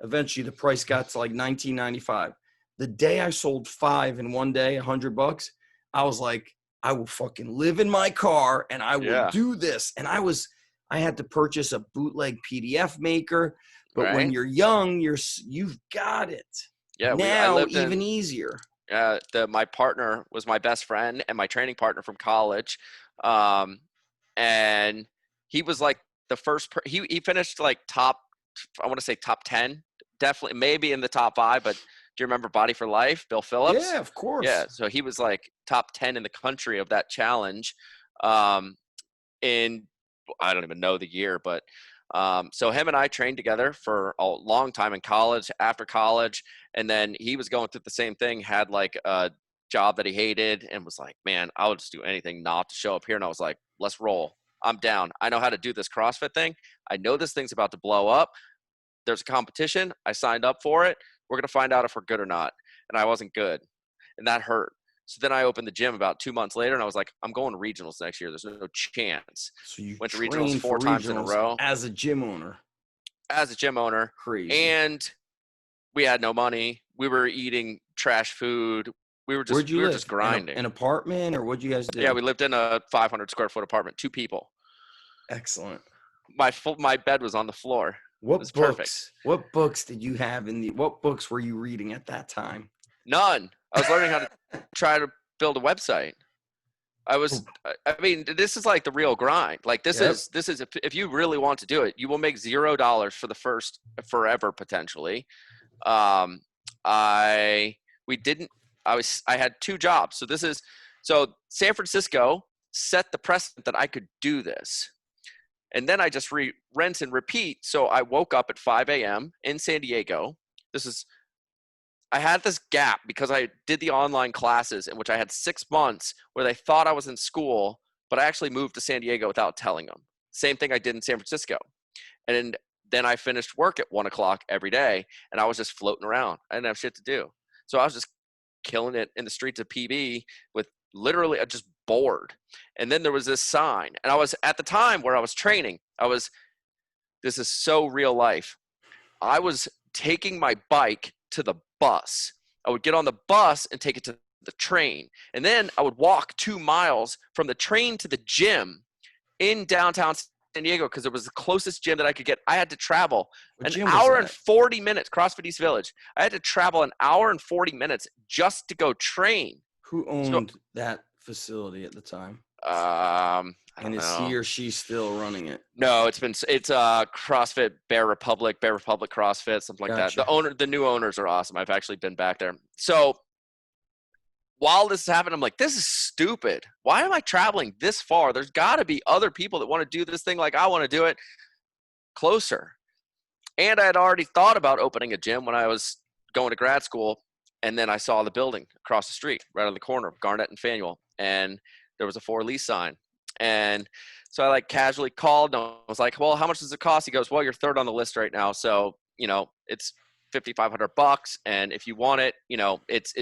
eventually the price got to like $19.95. The day I sold 5 in one day, $100, I was like, I will fucking live in my car and I will do this. And I had to purchase a bootleg PDF maker. But when you're young, you've got it. Yeah, I now lived even easier. My partner was my best friend and my training partner from college, and he was like the first. He finished like top. I want to say top 10, definitely maybe in the top 5. But do you remember Body for Life, Bill Phillips? Yeah, of course. Yeah, so he was like top 10 in the country of that challenge. In I don't even know the year, but so him and I trained together for a long time in college, after college, and then he was going through the same thing, had like a job that he hated and was like, man, I would just do anything not to show up here. And I was like, let's roll. I'm down. I know how to do this CrossFit thing. I know this thing's about to blow up. There's a competition. I signed up for it. We're going to find out if we're good or not. And I wasn't good. And that hurt. So then I opened the gym about 2 months later, and I was like, I'm going to regionals next year. There's no chance. So you went to regionals 4 times in a row. As a gym owner. As a gym owner. Crazy. And we had no money. We were eating trash food. We were just grinding. An apartment, or what'd you guys do? Yeah, we lived in a 500 square foot apartment, 2 people. Excellent. My bed was on the floor. What books? Perfect. What books did you have what books were you reading at that time? None. I was learning how to try to build a website. I mean, this is like the real grind. Like this is if you really want to do it, you will make $0 for the first forever potentially. I had 2 jobs. So San Francisco set the precedent that I could do this. And then I just rinse and repeat. So I woke up at 5 a.m. in San Diego. I had this gap because I did the online classes in which I had 6 months where they thought I was in school, but I actually moved to San Diego without telling them. Same thing I did in San Francisco. And then I finished work at 1 o'clock every day, and I was just floating around. I didn't have shit to do. So I was just killing it in the streets of PB with literally just bored. And then there was this sign, and I was at the time where I was training. This is so real life. I was taking my bike to the bus. I would get on the bus and take it to the train. And then I would walk 2 miles from the train to the gym in downtown San Diego because it was the closest gym that I could get. I had to travel an hour and 40 minutes, CrossFit East Village. I had to travel an hour and 40 minutes just to go train. Who owned that facility at the time? And is he or she still running it? No, it's CrossFit Bear Republic CrossFit, something like that. The new owners are awesome. I've actually been back there. So while this is happening, I'm like, this is stupid. Why am I traveling this far? There's got to be other people that want to do this thing like I want to do it closer. And I had already thought about opening a gym when I was going to grad school. And then I saw the building across the street, right on the corner of Garnett and Faneuil. And there was a for lease sign. And so I like casually called and I was like, well, how much does it cost? He goes, well, you're 3rd on the list right now. So, it's $5,500. And if you want it, it's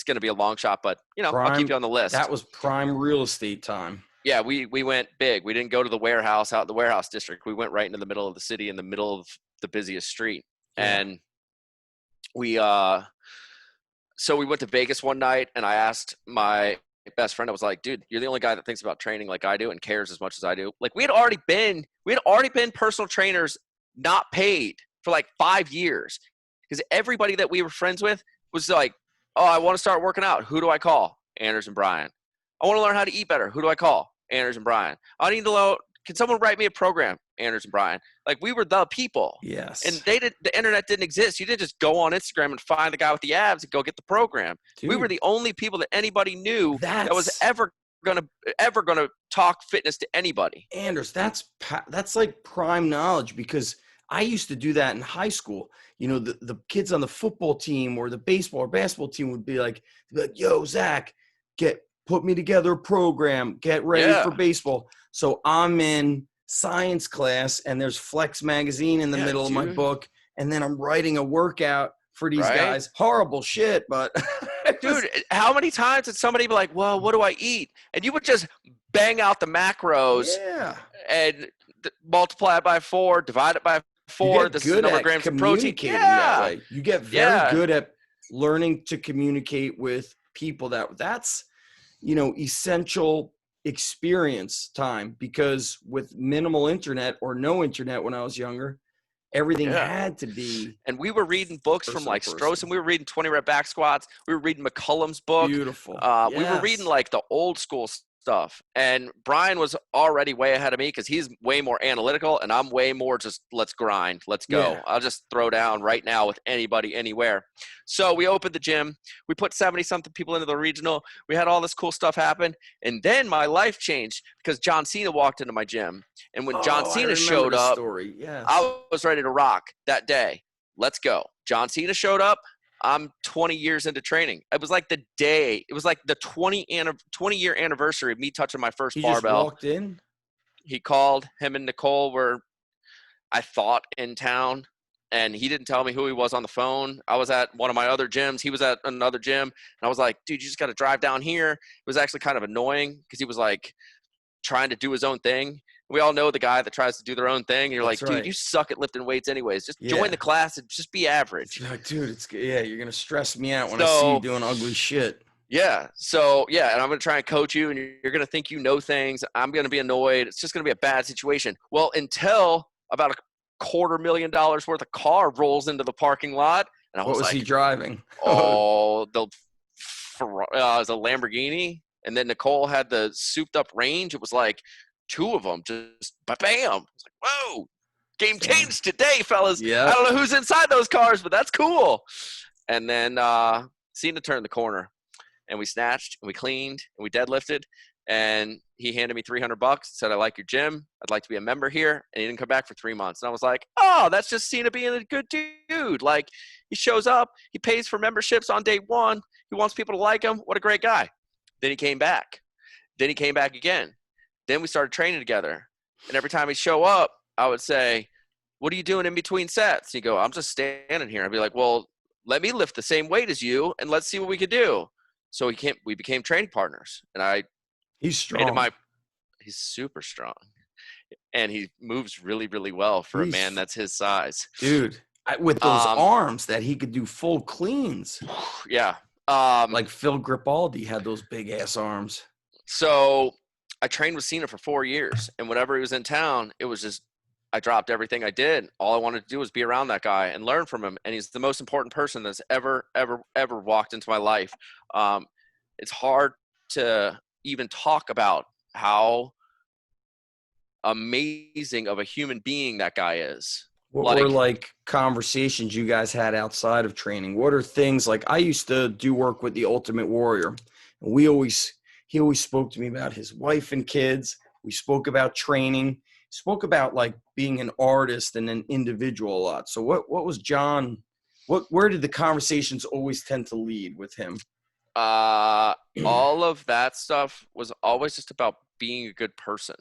going to be a long shot, but I'll keep you on the list. That was prime real estate time. Yeah. We went big. We didn't go to the warehouse out in the warehouse district. We went right into the middle of the city in the middle of the busiest street. Yeah. And so we went to Vegas one night and I asked my best friend, I was like, dude, you're the only guy that thinks about training like I do and cares as much as I do. Like we had already been personal trainers not paid for like 5 years because everybody that we were friends with was like, oh, I want to start working out. Who do I call? Anders and Brian. I want to learn how to eat better. Who do I call? Anders and Brian. I need to know, can someone write me a program? Anders and Brian. Like we were the people. Yes. And the internet didn't exist. You didn't just go on Instagram and find the guy with the abs and go get the program. Dude, we were the only people that anybody knew that was ever gonna talk fitness to anybody. Anders, that's like prime knowledge because I used to do that in high school. The kids on the football team or the baseball or basketball team would be like, yo, Zach, put me together a program, get ready for baseball. So I'm in science class and there's Flex magazine in the middle of my book, and then I'm writing a workout for these guys. Horrible shit, but dude, how many times did somebody be like, well, what do I eat? And you would just bang out the macros and multiply it by 4, divide it by 4. This is the number of grams of protein. That way. You get very good at learning to communicate with people. That's, you know, essential experience time, because with minimal internet or no internet when I was younger, everything had to be. And we were reading books from like Strauss, and we were reading 20 rep back squats. We were reading McCullum's book. Beautiful. We were reading like the old school stuff. And Brian was already way ahead of me because he's way more analytical, and I'm way more just let's grind, let's go. Yeah. I'll just throw down right now with anybody, anywhere. So we opened the gym. We put 70-something people into the regional. We had all this cool stuff happen. And then my life changed because John Cena walked into my gym. And when John Cena showed up, I was ready to rock that day. Let's go. John Cena showed up. I'm 20 years into training. It was like the 20-year anniversary of me touching my first barbell. He just walked in? He called. Him and Nicole were, I thought, in town. And he didn't tell me who he was on the phone. I was at one of my other gyms. He was at another gym. And I was like, dude, you just got to drive down here. It was actually kind of annoying because he was like trying to do his own thing. We all know the guy that tries to do their own thing. And you're like, dude, you suck at lifting weights anyways. Just join the class and just be average. Like, dude, you're going to stress me out when I see you doing ugly shit. Yeah. So, and I'm going to try and coach you, and you're going to think you know things. I'm going to be annoyed. It's just going to be a bad situation. Well, until about $250,000 worth of car rolls into the parking lot. And I was what was he driving? It was a Lamborghini. And then Nicole had the souped up Range. It was like 2 of them, just bam. I was like, whoa, game changed today, fellas. Yeah. I don't know who's inside those cars, but that's cool. And then Cena turned the corner, and we snatched, and we cleaned, and we deadlifted, and he handed me $300, said, I like your gym. I'd like to be a member here. And he didn't come back for 3 months. And I was like, oh, that's just Cena being a good dude. Like, he shows up, he pays for memberships on day 1. He wants people to like him. What a great guy. Then he came back. Then he came back again. Then we started training together. And every time he'd show up, I would say, what are you doing in between sets? He'd go, I'm just standing here. I'd be like, well, let me lift the same weight as you, and let's see what we could do. So we became training partners. And he's strong. He's super strong. And he moves really, really well for a man that's his size. Dude, with those arms that he could do full cleans. Yeah. Like Phil Gripaldi had those big-ass arms. So I trained with Cena for 4 years, and whenever he was in town, it was just I dropped everything I did. All I wanted to do was be around that guy and learn from him, and he's the most important person that's ever walked into my life. It's hard to even talk about how amazing of a human being that guy is. What were like conversations you guys had outside of training? What are things like I used to do work with the Ultimate Warrior, and he always spoke to me about his wife and kids. We spoke about training, spoke about like being an artist and an individual a lot. So what was John, where did the conversations always tend to lead with him? All of that stuff was always just about being a good person.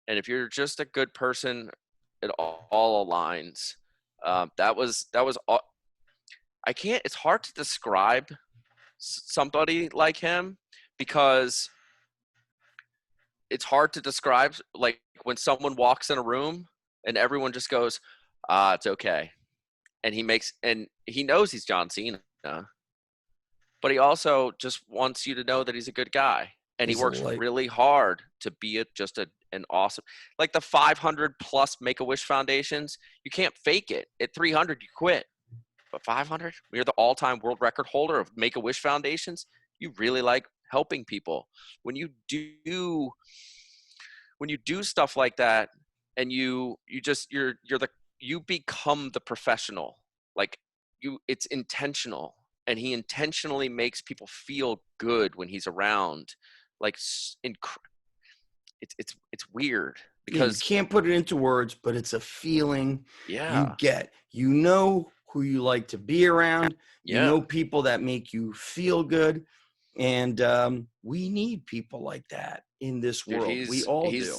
And if you're just a good person, it all aligns. That was all. It's hard to describe somebody like him because it's hard to describe like when someone walks in a room and everyone just goes, it's okay. And he knows he's John Cena, but he also just wants you to know that he's a good guy. And he works really hard to be an awesome, like the 500 plus Make-A-Wish foundations. You can't fake it. At 300, you quit. But 500, you're the all-time world record holder of Make-A-Wish foundations. You really like helping people. When you do stuff like that, and you become the professional. Like it's intentional, and he intentionally makes people feel good when he's around. Like it's weird because you can't put it into words, but it's a feeling you get. You know who you like to be around. You know people that make you feel good, and we need people like that in this world. We all do.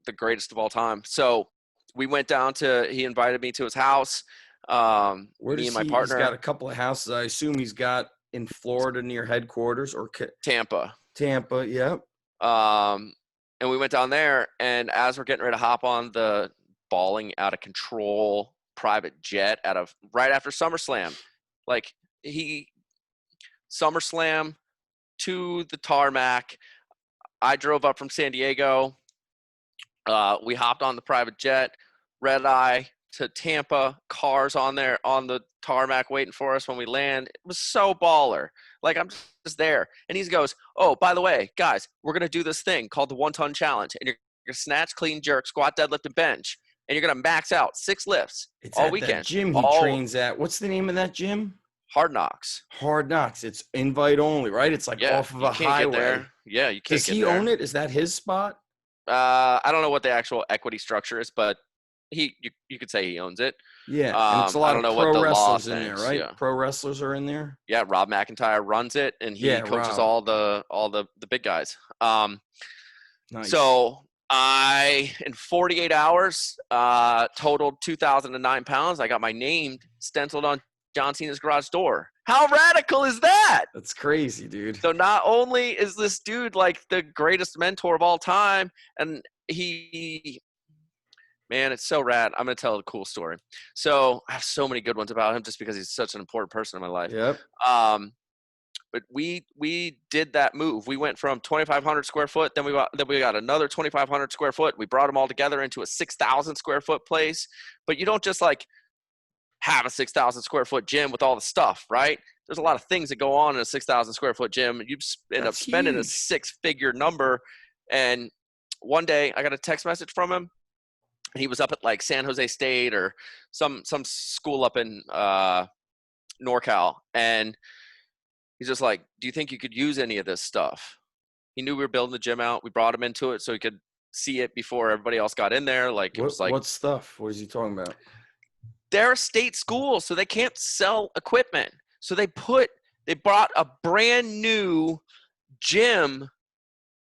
the greatest of all time. So we went down he invited me to his house. Where Me does and my he? partner. He's got a couple of houses. I assume he's got in Florida near headquarters or Tampa. Tampa, yep. And we went down there, and as we're getting ready to hop on the balling out of control private jet right after SummerSlam, like SummerSlam to the tarmac. I drove up from San Diego. We hopped on the private jet, red eye to Tampa, cars on there on the tarmac waiting for us when we land. It was so baller. Like, I'm just there. And he goes, oh, by the way, guys, we're going to do this thing called the 1-ton challenge. And you're going to snatch, clean, jerk, squat, deadlift, and bench. And you're going to max out 6 lifts all weekend. That gym he trains at. What's the name of that gym? Hard Knocks. Hard Knocks. It's invite only, right? It's like off of a highway. Get there. Yeah, you can't Does he own it? Is that his spot? I don't know what the actual equity structure is, but you could say he owns it. Yeah, and it's a lot of pro wrestlers in there, right? Yeah. Pro wrestlers are in there. Yeah, Rob McIntyre runs it, and he coaches all the big guys. Nice. So in 48 hours, totaled 2,009 pounds. I got my name stenciled on John Cena's garage door. How radical is that? That's crazy, dude. So not only is this dude like the greatest mentor of all time, and man, it's so rad. I'm going to tell a cool story. So I have so many good ones about him just because he's such an important person in my life. Yep. But we did that move. We went from 2,500 square foot, then we got another 2,500 square foot. We brought them all together into a 6,000 square foot place. But you don't just like have a 6,000 square foot gym with all the stuff, right? There's a lot of things that go on in a 6,000 square foot gym. You end up spending a 6-figure number. And one day I got a text message from him. And he was up at like San Jose State or some school up in NorCal. And he's just like, do you think you could use any of this stuff? He knew we were building the gym out. We brought him into it so he could see it before everybody else got in there. Like, it was like, what stuff? What is he talking about? They're a state school, so they can't sell equipment. So they brought a brand new gym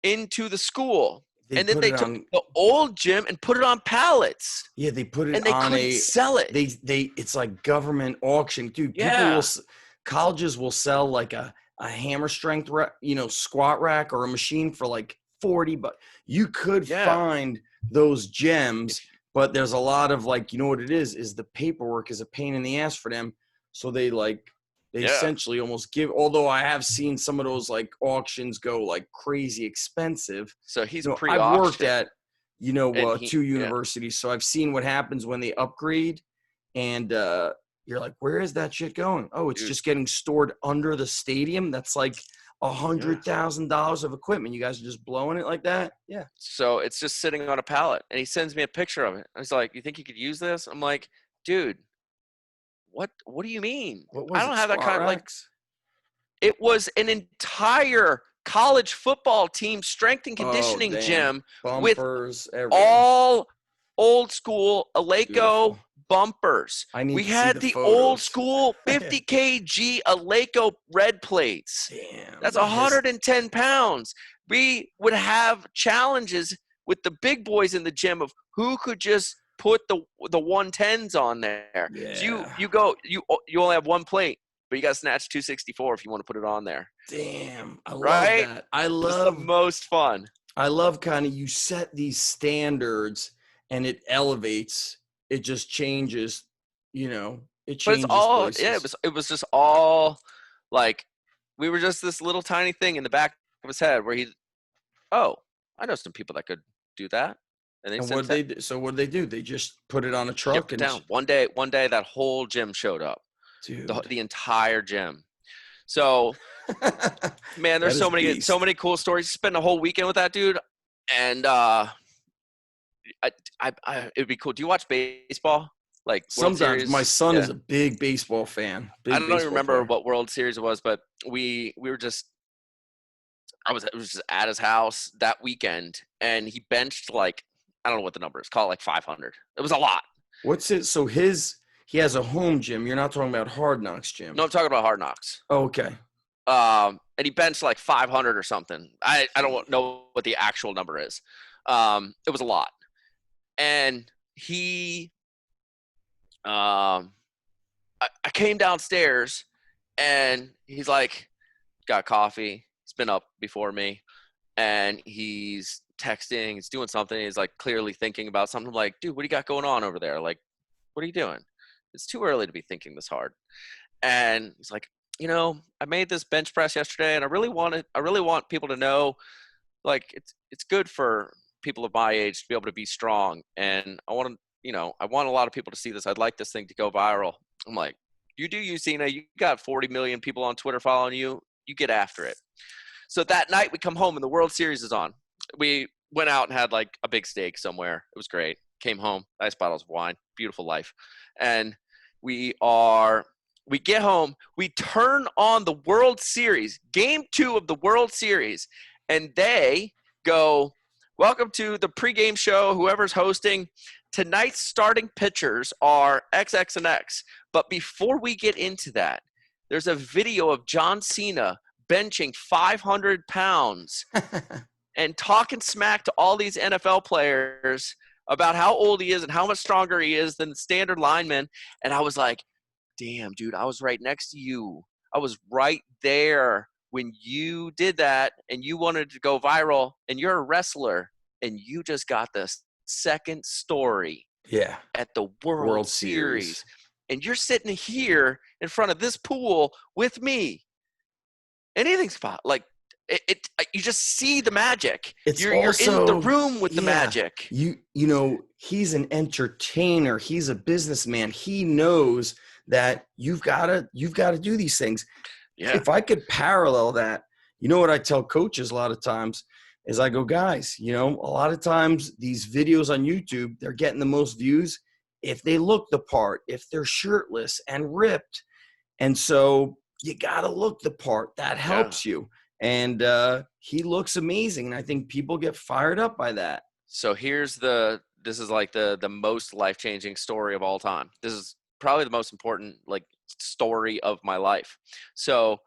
into the school. And then they took the old gym and put it on pallets. Yeah, they put it and they on couldn't sell it. It's like government auction, dude. Yeah. Colleges will sell like a hammer strength, squat rack or a machine for like $40. You could find those gems, but there's a lot of like, you know what it is the paperwork is a pain in the ass for them. So they essentially almost give, although I have seen some of those like auctions go like crazy expensive. So he's I've worked at, 2 universities. So I've seen what happens when they upgrade and you're like, where is that shit going? Oh, it's just getting stored under the stadium. That's like $100,000 of equipment. You guys are just blowing it like that. Yeah. So it's just sitting on a pallet and he sends me a picture of it. I was like, you think you could use this? I'm like, dude, what do you mean? I don't have that kind of like, it was an entire college football team strength and conditioning gym bumpers, with all old school Eleiko bumpers. We had the old school 50 kg Eleiko red plates. Damn. That's 110 pounds. We would have challenges with the big boys in the gym of who could just put the 110s on there. Yeah. So you only have one plate, but you got to snatch 264 if you want to put it on there. Damn. I love that. It's the most fun. I love kind of you set these standards and it elevates. It just changes, it changes. But it's all, places. it was just all like, we were just this little tiny thing in the back of his head where I know some people that could do that. And what did they do? They just put it on a truck and down. One day that whole gym showed up. Dude. The entire gym. So, man, there's so many cool stories. Spend a whole weekend with that dude, and it'd be cool. Do you watch baseball? Like sometimes my son is a big baseball fan. I don't even remember what World Series it was, but we were just. I was just at his house that weekend, and he benched like, I don't know what the number is. Call it like 500. It was a lot. What's it? So he has a home gym. You're not talking about Hard Knocks gym. No, I'm talking about Hard Knocks. Oh, okay. And he benched like 500 or something. I don't know what the actual number is. It was a lot. And he, I came downstairs and he's like, got coffee. He's been up before me and he's texting. He's doing something. He's like clearly thinking about something. I'm like, dude, what do you got going on over there? Like, what are you doing? It's too early to be thinking this hard. And he's like, I made this bench press yesterday and I really want people to know, like, it's good for people of my age to be able to be strong. And I want a lot of people to see this. I'd like this thing to go viral. I'm like, you, Cena, you got 40 million people on Twitter following you. You get after it. So that night we come home and the World Series is on. We went out and had like a big steak somewhere. It was great. Came home, nice bottles of wine, beautiful life. And we get home, we turn on the World Series, game 2 of the World Series, and they go, welcome to the pregame show, whoever's hosting. Tonight's starting pitchers are XX and X. But before we get into that, there's a video of John Cena benching 500 pounds and talking smack to all these NFL players about how old he is and how much stronger he is than the standard lineman. And I was like, damn, dude, I was right next to you. I was right there when you did that and you wanted to go viral and you're a wrestler and you just got the second story at the World Series. And you're sitting here in front of this pool with me. Anything's spot like it you just see the magic. You're in the room with the magic. He's an entertainer. He's a businessman. He knows that you've got to do these things. Yeah. If I could parallel that, what I tell coaches a lot of times is I go, guys, a lot of times these videos on YouTube, they're getting the most views if they look the part, if they're shirtless and ripped. And so you got to look the part. That helps you. And he looks amazing. And I think people get fired up by that. So this is like the most life-changing story of all time. This is probably the most important like story of my life. So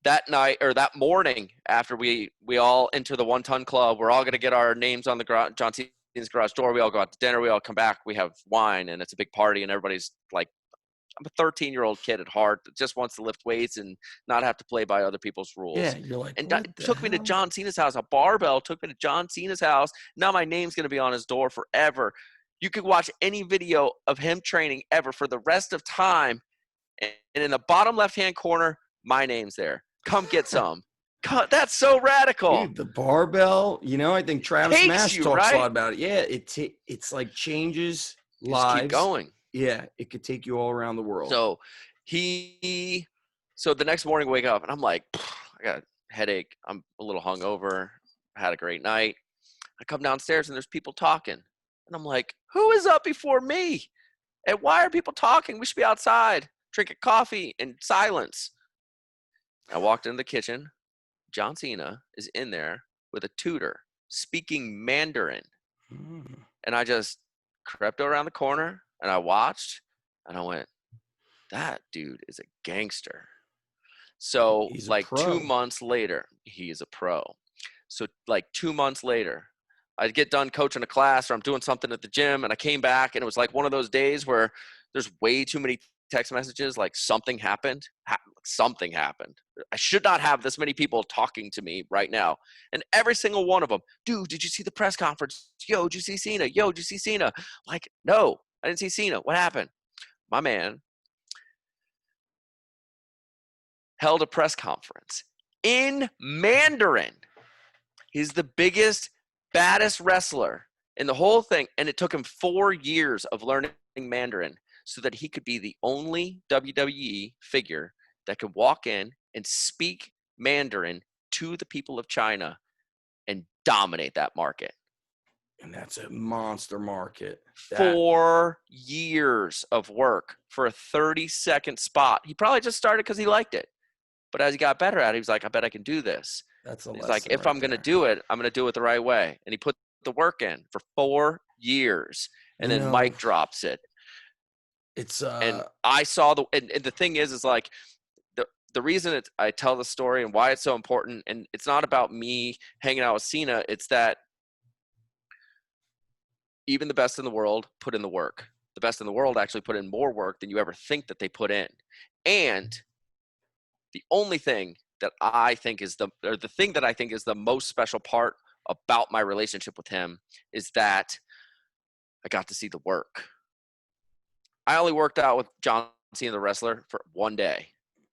that night or that morning after we all enter the 1-ton club, we're all going to get our names on the John Cena's garage door. We all go out to dinner. We all come back. We have wine and it's a big party and everybody's like, I'm a 13-year-old kid at heart that just wants to lift weights and not have to play by other people's rules. Yeah, you're like, and it took me to John Cena's house. A barbell took me to John Cena's house. Now my name's going to be on his door forever. You could watch any video of him training ever for the rest of time. And in the bottom left-hand corner, my name's there. Come get some. God, that's so radical. Dude, the barbell, I think Travis Mash talks a lot about it. Yeah, it's like changes lives. Just keep going. Yeah, it could take you all around the world. So so the next morning I wake up and I'm like, I got a headache. I'm a little hungover. I had a great night. I come downstairs and there's people talking. And I'm like, who is up before me? And why are people talking? We should be outside drinking coffee in silence. I walked into the kitchen. John Cena is in there with a tutor speaking Mandarin. And I just crept around the corner and I watched and I went, that dude is a gangster. So like 2 months later, he is a pro. So like 2 months later, I'd get done coaching a class or I'm doing something at the gym and I came back and it was like one of those days where there's way too many text messages like something happened. Something happened. I should not have this many people talking to me right now. And every single one of them, dude, did you see the press conference? Yo, did you see Cena? Yo, did you see Cena? Like, no, I didn't see Cena. What happened? My man held a press conference in Mandarin. He's the biggest, baddest wrestler in the whole thing. And it took him 4 years of learning Mandarin so that he could be the only WWE figure that could walk in and speak Mandarin to the people of China and dominate that market. And that's a monster market. 4 years of work for a 30-second spot. He probably just started because he liked it. But as he got better at it, he was like, I bet I can do this. That's a He's like, if I'm going to do it, I'm going to do it the right way. And he put the work in for 4 years. And then Mike drops it. It's and I saw and the thing is like the reason I tell the story and why it's so important, and it's not about me hanging out with Cena. It's that even the best in the world put in the work. The best in the world actually put in more work than you ever think that they put in. And the only thing that I think is the thing that I think is the most special part about my relationship with him is that I got to see the work. I only worked out with John Cena, the wrestler, for one day.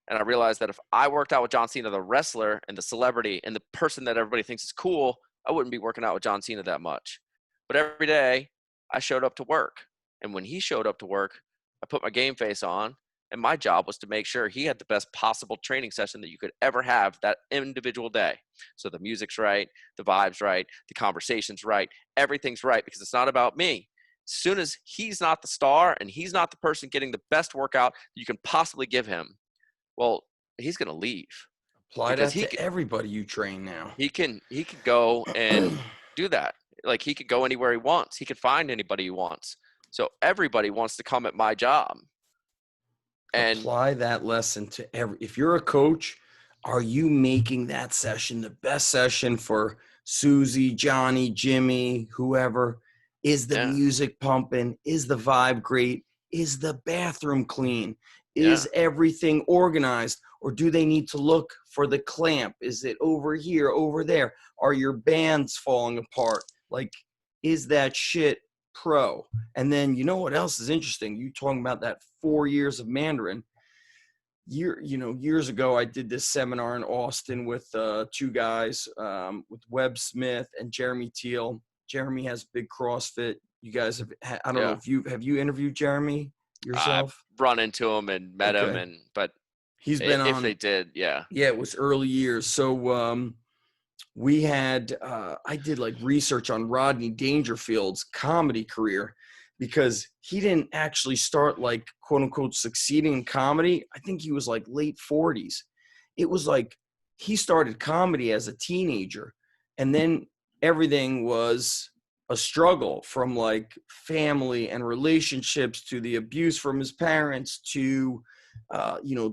And I realized that if I worked out with John Cena, the wrestler, and the celebrity, and the person that everybody thinks is cool, I wouldn't be working out with John Cena that much. But every day, I showed up to work. And when he showed up to work, I put my game face on, and my job was to make sure he had the best possible training session that you could ever have that individual day. So the music's right, the vibe's right, the conversation's right, everything's right, because it's not about me. As soon as he's not the star and he's not the person getting the best workout you can possibly give him, well, he's going to leave. Apply that to everybody you train now. He can go and do that. Like, he could go anywhere he wants. He could find anybody he wants. So everybody wants to come at my job. And apply that lesson to if you're a coach, are you making that session the best session for Susie, Johnny, Jimmy, whoever? Is the music pumping? Is the vibe great? Is the bathroom clean? Is everything organized? Or do they need to look for the clamp? Is it over here, over there? Are your bands falling apart? Like, is that shit pro? And then, you know what else is interesting? You talking about that 4 years of Mandarin. Years ago, I did this seminar in Austin with two guys, with Webb Smith and Jeremy Teal. Jeremy has big CrossFit. You guys I don't know if have you interviewed Jeremy yourself? I've run into him and met him, but he's been on. If they did, yeah, it was early years. So we had I did like research on Rodney Dangerfield's comedy career, because he didn't actually start like quote unquote succeeding in comedy. I think he was like late 40s. It was like he started comedy as a teenager, and then everything was a struggle, from like family and relationships to the abuse from his parents to,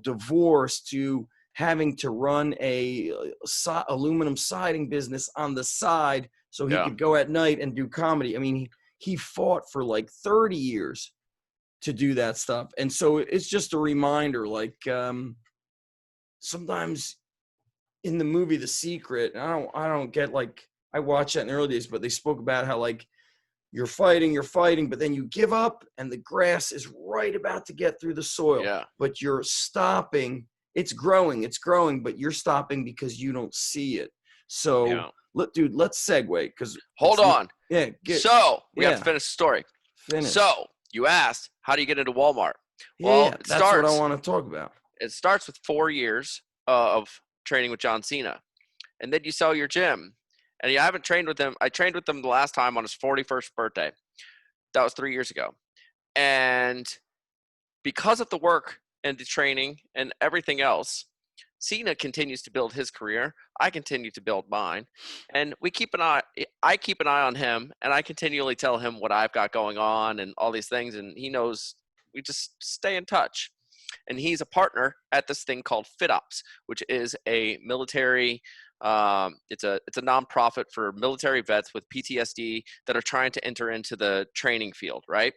divorce, to having to run a aluminum siding business on the side so he could go at night and do comedy. I mean, he fought for like 30 years to do that stuff. And so it's just a reminder, like, sometimes in the movie The Secret, I don't get, like, I watched that in the early days, but they spoke about how, like, you're fighting, but then you give up and the grass is right about to get through the soil, but you're stopping. It's growing, but you're stopping because you don't see it. So let's segue, because hold on. Yeah. So we have to finish the story. Finish. So you asked, how do you get into Walmart? That's what I want to talk about. It starts with 4 years of training with John Cena, and then you sell your gym. And I haven't trained with him. I trained with him the last time on his 41st birthday. That was 3 years ago. And because of the work and the training and everything else, Cena continues to build his career. I continue to build mine. And I keep an eye on him, and I continually tell him what I've got going on and all these things. And he knows. We just stay in touch. And he's a partner at this thing called FitOps, which is a military it's a nonprofit for military vets with PTSD that are trying to enter into the training field, right?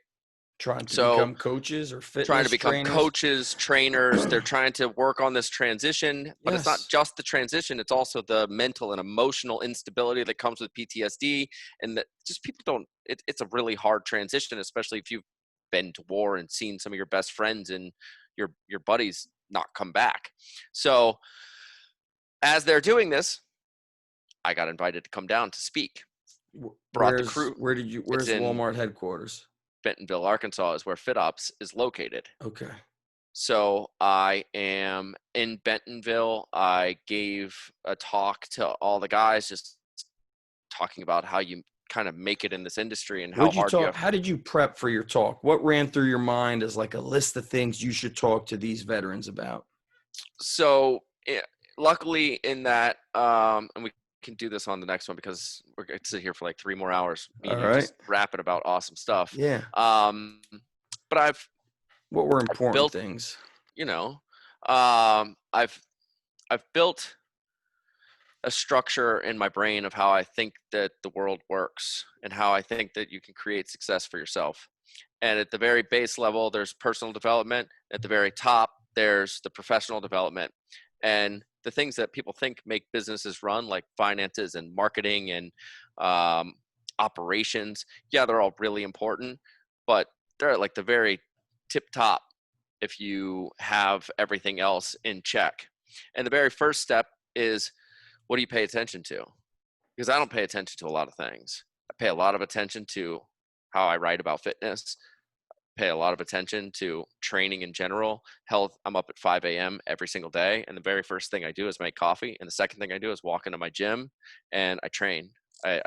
Trying to become coaches or fitness trying to become trainers. Coaches, trainers. They're trying to work on this transition, but it's not just the transition. It's also the mental and emotional instability that comes with PTSD, and that just people don't. It's a really hard transition, especially if you've been to war and seen some of your best friends and your buddies not come back. So as they're doing this, I got invited to come down to speak. Brought the crew. Where's Walmart headquarters? Bentonville, Arkansas is where FitOps is located. Okay. So I am in Bentonville. I gave a talk to all the guys, just talking about how you kind of make it in this industry and how hard you have. How did you prep for your talk? What ran through your mind as like a list of things you should talk to these veterans about? So luckily in that, and we can do this on the next one because we're going to sit here for like 3 more hours. All right. Just rapping about awesome stuff. Yeah. But what were important things? I've built a structure in my brain of how I think that the world works and how I think that you can create success for yourself. And at the very base level, there's personal development. At the very top, there's the professional development. And the things that people think make businesses run, like finances and marketing and operations, yeah, they're all really important, but they're at like the very tip top if you have everything else in check. And the very first step is, what do you pay attention to? Because I don't pay attention to a lot of things. I pay a lot of attention to how I write about fitness, pay a lot of attention to training in general, health. I'm up at 5 a.m. every single day. And the very first thing I do is make coffee. And the second thing I do is walk into my gym and I train.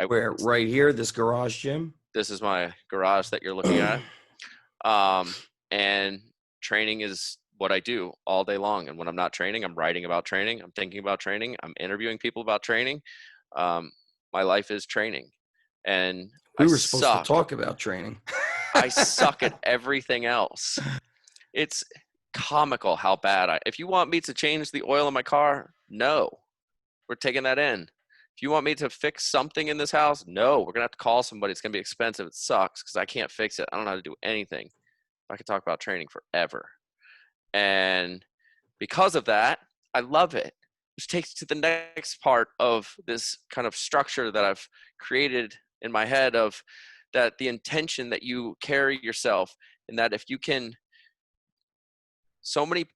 Where, right here, this garage gym? This is my garage that you're looking at. And training is what I do all day long. And when I'm not training, I'm writing about training. I'm thinking about training. I'm interviewing people about training. My life is training. And we were supposed to talk about training. I suck at everything else. It's comical how bad if you want me to change the oil in my car, no, we're taking that in. If you want me to fix something in this house, no, we're going to have to call somebody. It's going to be expensive. It sucks because I can't fix it. I don't know how to do anything. I could talk about training forever. And because of that, I love it. Which takes to the next part of this kind of structure that I've created in my head of that the intention that you carry yourself, and that if you can,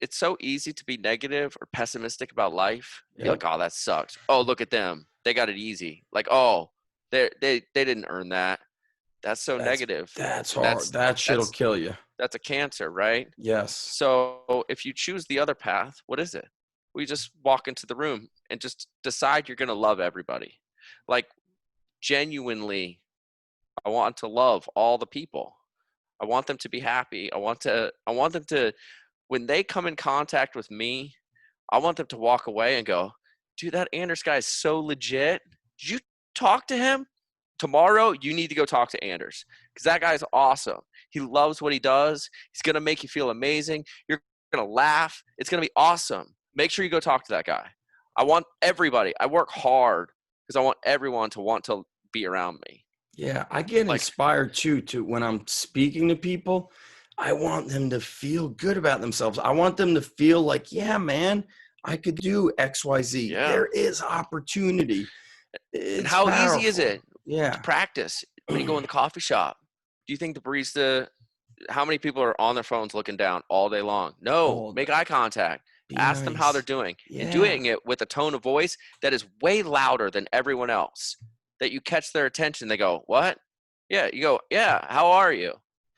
it's so easy to be negative or pessimistic about life. Yep. Be like, oh, that sucks. Oh, look at them. They got it easy. Like, oh, they didn't earn that. That's negative. That's hard. That shit'll kill you. That's a cancer, right? Yes. So if you choose the other path, what is it? We just walk into the room and just decide you're going to love everybody. Like, genuinely, I want to love all the people. I want them to be happy. I want them to, when they come in contact with me, I want them to walk away and go, dude, that Anders guy is so legit. Did you talk to him? Tomorrow, you need to go talk to Anders because that guy's awesome. He loves what he does. He's going to make you feel amazing. You're going to laugh. It's going to be awesome. Make sure you go talk to that guy. I want everybody. I work hard because I want everyone to want to be around me. Yeah, I get inspired too to when I'm speaking to people. I want them to feel good about themselves. I want them to feel like, yeah, man, I could do X, Y, Z. Yeah. There is opportunity. And how powerful. Easy is it? Yeah. To practice when you go in the coffee shop. Do you think the barista, how many people are on their phones looking down all day long? No, make eye contact. Ask them how they're doing. Yeah. And doing it with a tone of voice that is way louder than everyone else. That you catch their attention. They go, what? Yeah. You go, yeah, how are you?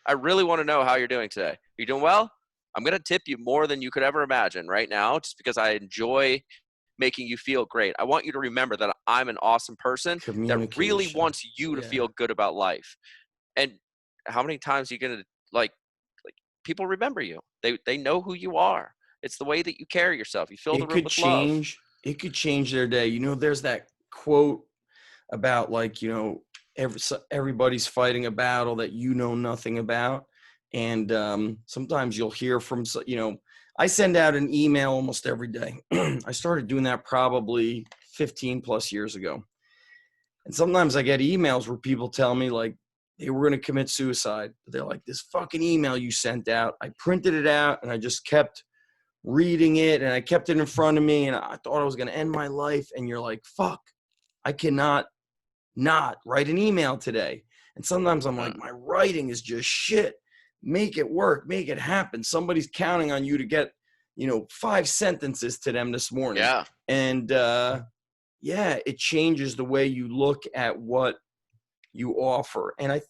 I really want to know how you're doing today. Are you doing well? I'm going to tip you more than you could ever imagine right now just because I enjoy making you feel great. I want you to remember that I'm an awesome person that really wants you to feel good about life. And how many times are you going to like people remember you? They know who you are. It's the way that you carry yourself. You fill the room with love. It could change their day. You know, there's that quote about like, you know, everybody's fighting a battle that you know nothing about. And sometimes you'll hear from, you know, I send out an email almost every day. I started doing that probably 15 plus years ago. And sometimes I get emails where people tell me like they were going to commit suicide. But they're like, this fucking email you sent out, I printed it out and I just kept reading it and I kept it in front of me and I thought I was going to end my life. And you're like, fuck, I cannot not write an email today. And sometimes I'm like, my writing is just shit. Make it work, make it happen. Somebody's counting on you to get, you know, 5 sentences to them this morning. Yeah. And yeah, it changes the way you look at what you offer. And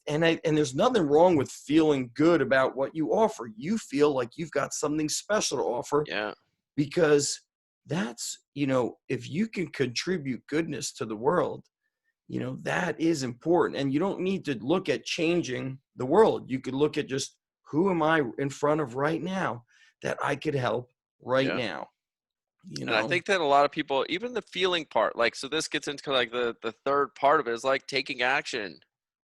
there's nothing wrong with feeling good about what you offer. You feel like you've got something special to offer. Yeah. Because that's, you know, if you can contribute goodness to the world, you know, that is important. And you don't need to look at changing the world. You could look at just who am I in front of right now that I could help right now. You know? And I think that a lot of people, even the feeling part, like, so this gets into like the third part of it is like taking action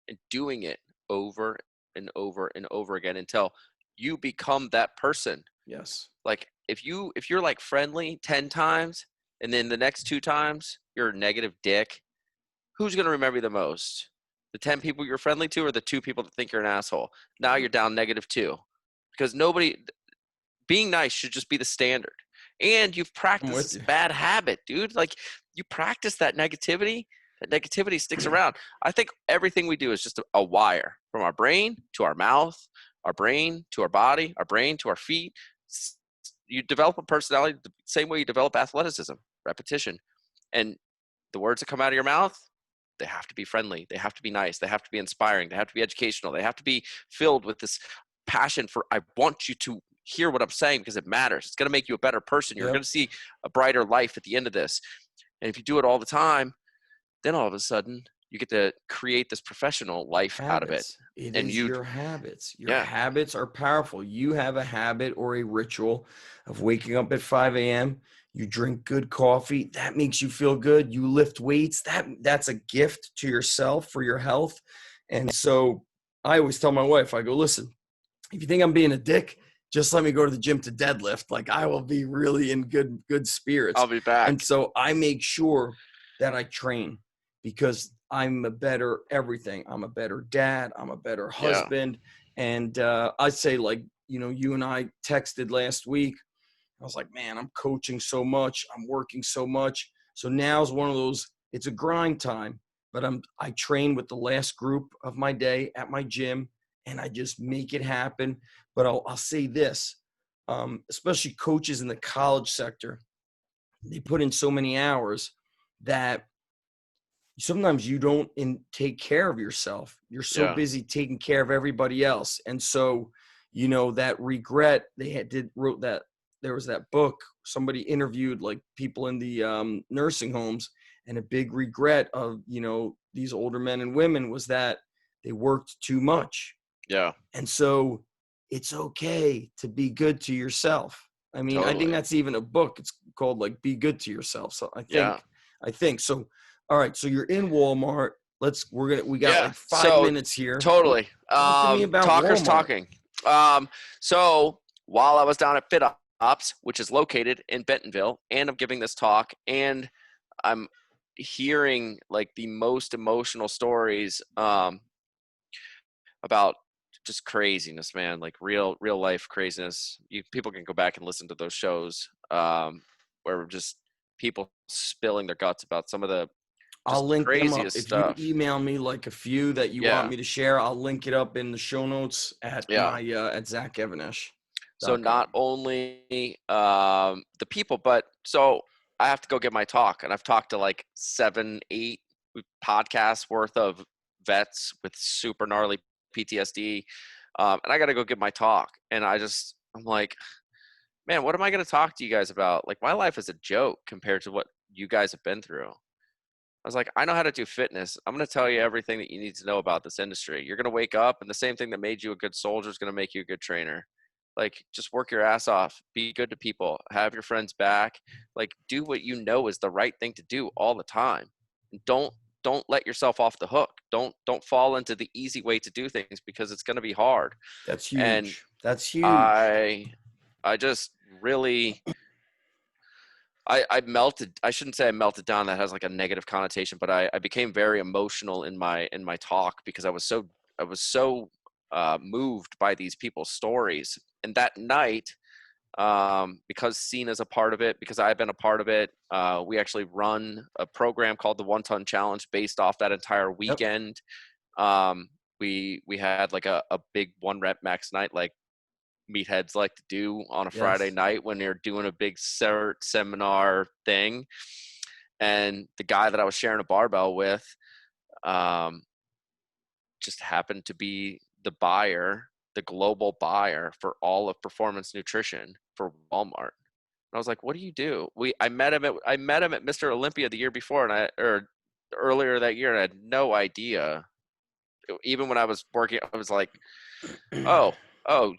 and doing it over and over and over again until you become that person. Yes. Like if you're like friendly 10 times and then the next 2 times you're a negative dick, who's going to remember you the most? The 10 people you're friendly to, or the 2 people that think you're an asshole? Now you're down -2, because being nice should just be the standard. And you've practiced this bad habit, dude. Like, you practice that negativity sticks around. I think everything we do is just a wire from our brain to our mouth, our brain to our body, our brain to our feet. You develop a personality the same way you develop athleticism, repetition. And the words that come out of your mouth, they have to be friendly. They have to be nice. They have to be inspiring. They have to be educational. They have to be filled with this passion for, I want you to hear what I'm saying because it matters. It's going to make you a better person. You're going to see a brighter life at the end of this. And if you do it all the time, then all of a sudden you get to create this professional life out of it. It is your habits. Your habits are powerful. You have a habit or a ritual of waking up at 5 a.m. You drink good coffee. That makes you feel good. You lift weights. That's a gift to yourself for your health. And so I always tell my wife, I go, listen, if you think I'm being a dick, just let me go to the gym to deadlift. Like, I will be really in good spirits. I'll be back. And so I make sure that I train, because I'm a better everything. I'm a better dad. I'm a better husband. And I say, like, you and I texted last week. I was like, man, I'm coaching so much. I'm working so much. So now's one of those, it's a grind time, but I train with the last group of my day at my gym, and I just make it happen. But I'll say this, especially coaches in the college sector, they put in so many hours that sometimes you don't take care of yourself. You're so busy taking care of everybody else. And so, that regret, wrote that, there was that book, somebody interviewed like people in the nursing homes, and a big regret of, these older men and women was that they worked too much. Yeah. And so it's okay to be good to yourself. I mean, totally. I think that's even a book. It's called like Be Good to Yourself. So I think so. All right. So you're in Walmart. We got like 5 minutes here. Totally. Talk to me about Talker's Walmart. Talking. So while I was down at Fit Ops, which is located in Bentonville, and I'm giving this talk, and I'm hearing like the most emotional stories about just craziness, man, like real life craziness. People can go back and listen to those shows where just people spilling their guts about some of the I'll link them up. If you email me like a few that you want me to share, I'll link it up in the show notes at my at Zach Evanesh. So not only the people, but so I have to go get my talk, and I've talked to like 7-8 podcasts worth of vets with super gnarly PTSD, and I got to go get my talk. And I'm like, man, what am I going to talk to you guys about? Like, my life is a joke compared to what you guys have been through. I was like, I know how to do fitness. I'm going to tell you everything that you need to know about this industry. You're going to wake up, and the same thing that made you a good soldier is going to make you a good trainer. Like, just work your ass off, be good to people, have your friends back, like do what you know is the right thing to do all the time. Don't let yourself off the hook. Don't fall into the easy way to do things, because it's going to be hard. That's huge. And that's huge. I just really, I melted. I shouldn't say I melted down. That has like a negative connotation, but I became very emotional in my talk, because I was so moved by these people's stories. And that night, because Cena's a part of it, because I've been a part of it, we actually run a program called the 1 Ton Challenge based off that entire weekend. Yep. We had like a big 1 rep max night, like meatheads like to do on a Friday night when they're doing a big seminar thing. And the guy that I was sharing a barbell with just happened to be the global buyer for all of performance nutrition for Walmart. And I was like, what do you do? I met him at Mr. Olympia the year before, or earlier that year, and I had no idea. Even when I was working, I was like, oh,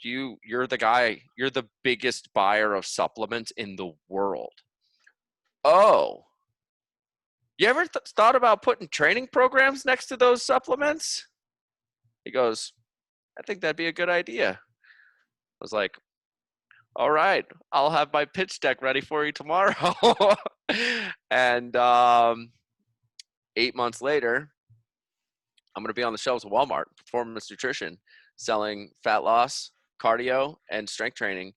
you're the guy, you're the biggest buyer of supplements in the world. Oh, you ever thought about putting training programs next to those supplements? He goes, I think that'd be a good idea. I was like, all right, I'll have my pitch deck ready for you tomorrow. And 8 months later, I'm going to be on the shelves of Walmart, Performance Nutrition, selling fat loss, cardio, and strength training.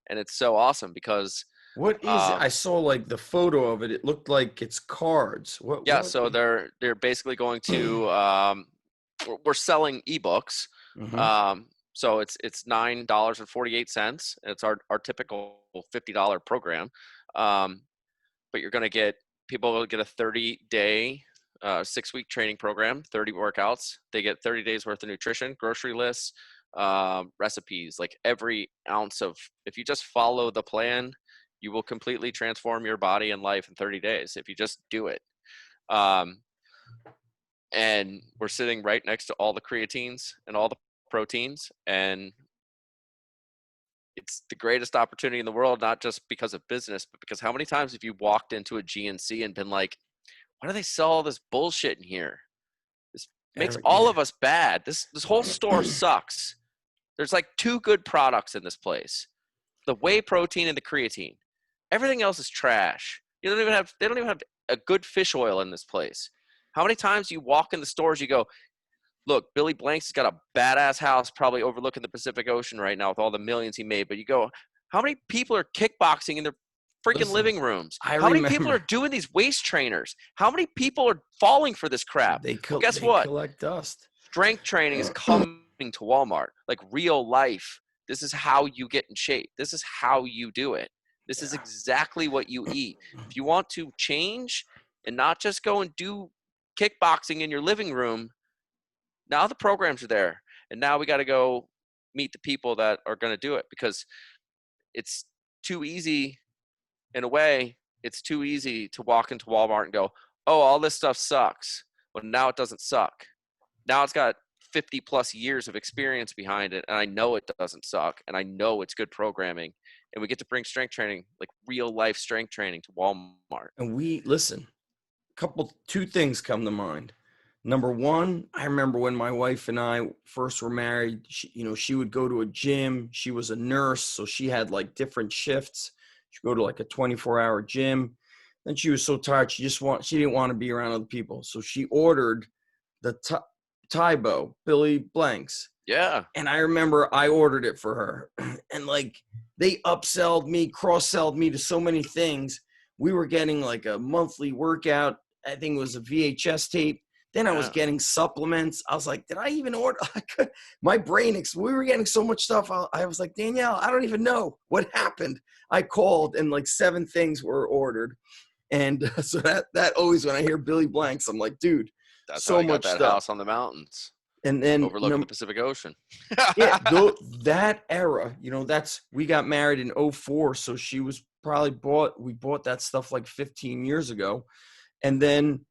And it's so awesome because what is it? I saw like the photo of it. It looked like it's cards. What? So they're basically going to we're selling ebooks. So it's $9.48. It's our typical $50 program. But you're going to get people will get a 30-day 6-week training program, 30 workouts. They get 30 days worth of nutrition, grocery lists, recipes, like every ounce of, if you just follow the plan, you will completely transform your body and life in 30 days if you just do it. And we're sitting right next to all the creatines and all the proteins, and it's the greatest opportunity in the world, not just because of business, but because how many times have you walked into a GNC and been like, why do they sell all this bullshit in here? This makes all of us bad. This whole store sucks. There's like 2 good products in this place. The whey protein and the creatine. Everything else is trash. They don't even have a good fish oil in this place. How many times you walk in the stores, you go, look, Billy Blanks has got a badass house probably overlooking the Pacific Ocean right now with all the millions he made. But you go, how many people are kickboxing in their freaking living rooms? How many people are doing these waist trainers? How many people are falling for this crap? Guess what? Collect dust. Strength training is coming to Walmart, like real life. This is how you get in shape. This is how you do it. This is exactly what you eat. If you want to change and not just go and do kickboxing in your living room, now the programs are there. And now we got to go meet the people that are going to do it, because it's too easy. In a way, it's too easy to walk into Walmart and go, oh, all this stuff sucks. Well, now it doesn't suck. Now it's got 50 plus years of experience behind it. And I know it doesn't suck. And I know it's good programming. And we get to bring strength training, like real life strength training, to Walmart. And listen, 2 things come to mind. Number one, I remember when my wife and I first were married, she would go to a gym. She was a nurse, so she had like different shifts. She'd go to like a 24-hour gym. Then she was so tired, she didn't want to be around other people. So she ordered the Tybo, Billy Blanks. Yeah. And I remember I ordered it for her. And like they upselled me, cross-sold me to so many things. We were getting like a monthly workout. I think it was a VHS tape. Then I was getting supplements. I was like, did I even order? My brain, we were getting so much stuff. I was like, Danielle, I don't even know what happened. I called and like 7 things were ordered. And so that always, when I hear Billy Blanks, I'm like, dude, that's so how I got much that stuff. House on the mountains. And then overlooking the Pacific Ocean. Yeah, that era, we got married in 2004. So she was probably we bought that stuff like 15 years ago. And then,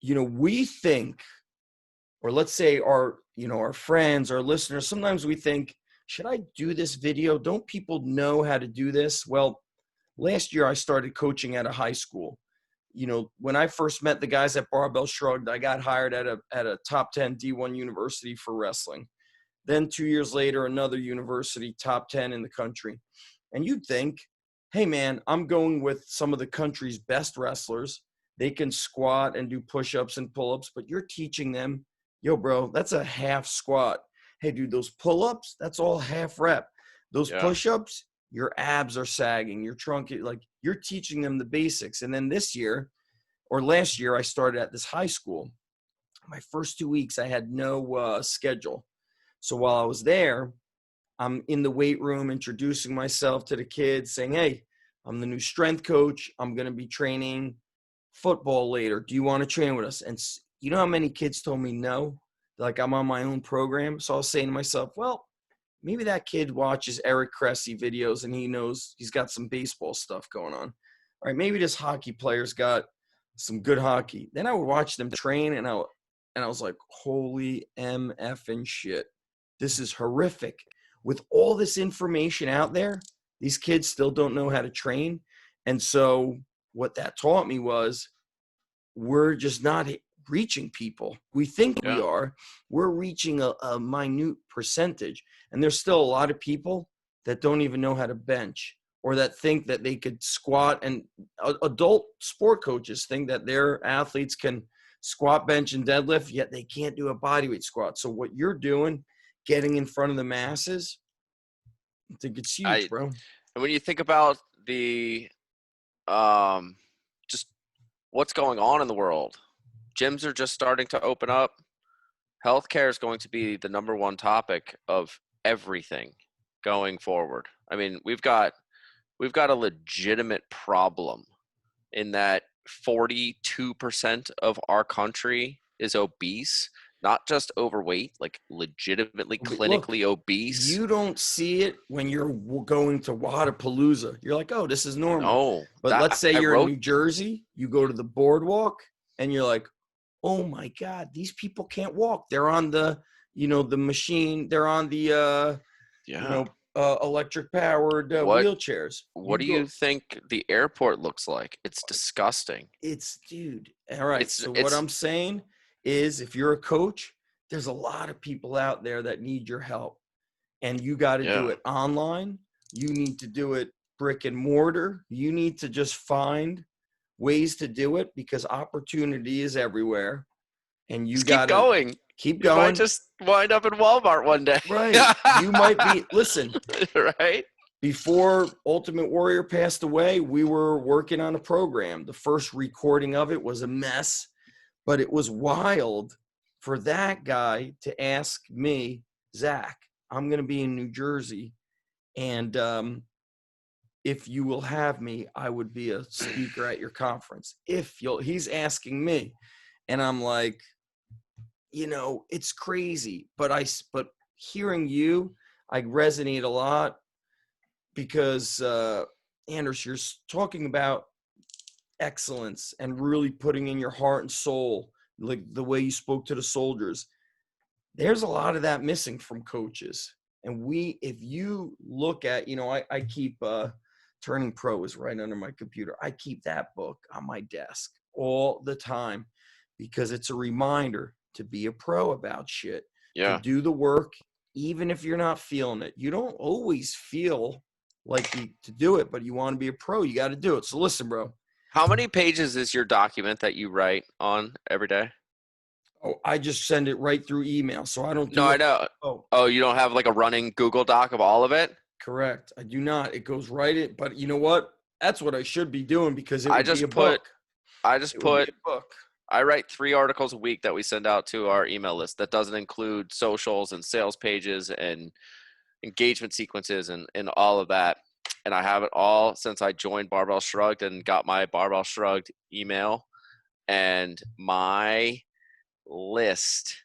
we think, or let's say our friends, our listeners, sometimes we think, should I do this video? Don't people know how to do this? Well, last year I started coaching at a high school. When I first met the guys at Barbell Shrugged, I got hired at a top 10 D1 university for wrestling. Then 2 years later, another university, top 10 in the country. And you'd think, hey man, I'm going with some of the country's best wrestlers. They can squat and do push-ups and pull-ups, but you're teaching them, yo, bro, that's a half squat. Hey, dude, those pull-ups, that's all half rep. Those push-ups, your abs are sagging, your trunk, like you're teaching them the basics. And then last year, I started at this high school. My first 2 weeks, I had no schedule. So while I was there, I'm in the weight room introducing myself to the kids, saying, hey, I'm the new strength coach. I'm going to be training football later. Do you want to train with us? And you know how many kids told me no? Like, I'm on my own program. So I was saying to myself, well, maybe that kid watches Eric Cressy videos and he knows he's got some baseball stuff going on. All right, maybe this hockey player's got some good hockey. Then I would watch them train and I was like, holy MF and shit. This is horrific. With all this information out there, these kids still don't know how to train. And so what that taught me was we're just not reaching people. We think we are. We're reaching a minute percentage. And there's still a lot of people that don't even know how to bench or that think that they could squat, and adult sport coaches think that their athletes can squat, bench, and deadlift, yet they can't do a bodyweight squat. So what you're doing, getting in front of the masses, I think it's huge, bro. And when you think about the just what's going on in the world, gyms are just starting to open up. Healthcare is going to be the number one topic of everything going forward. I mean, we've got a legitimate problem in that 42% of our country is obese, not just overweight, like legitimately clinically obese. You don't see it when you're going to Wadapalooza. You're like, oh, this is normal. No, but let's say you're in New Jersey, you go to the boardwalk, and you're like, oh my God, these people can't walk. They're on the, the machine. They're on the, electric powered wheelchairs. What do you think the airport looks like? It's disgusting. Dude. All right. What I'm saying is, if you're a coach, there's a lot of people out there that need your help, and you got to do it online. You need to do it brick and mortar. You need to just find ways to do it, because opportunity is everywhere, and you got to keep going. You might just wind up in Walmart one day. Right. You might be, listen, right? Before Ultimate Warrior passed away, we were working on a program. The first recording of it was a mess, but it was wild for that guy to ask me, Zach, I'm going to be in New Jersey, and if you will have me, I would be a speaker at your conference. He's asking me. And I'm like, it's crazy. But hearing you, I resonate a lot, because, Anders, you're talking about excellence and really putting in your heart and soul, like the way you spoke to the soldiers. There's a lot of that missing from coaches. And if you look at, I keep, Turning Pro is right under my computer. I keep that book on my desk all the time, because it's a reminder to be a pro about shit, to do the work, even if you're not feeling it. You don't always feel like to do it, but you want to be a pro, you got to do it. So listen, bro. How many pages is your document that you write on every day? Oh, I just send it right through email. So I don't do I know. Oh, you don't have like a running Google Doc of all of it? Correct. I do not. It goes right in. But you know what? That's what I should be doing, because it would be a book. I write 3 articles a week that we send out to our email list. That doesn't include socials and sales pages and engagement sequences and all of that. And I have it all since I joined Barbell Shrugged and got my Barbell Shrugged email. And my list,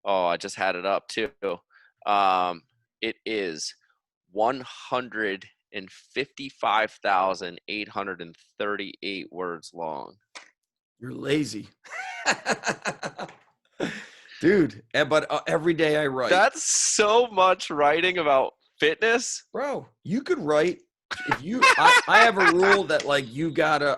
I just had it up too. It is 155,838 words long. You're lazy. Dude, but every day I write. That's so much writing about fitness. Bro, you could write. I have a rule that, like,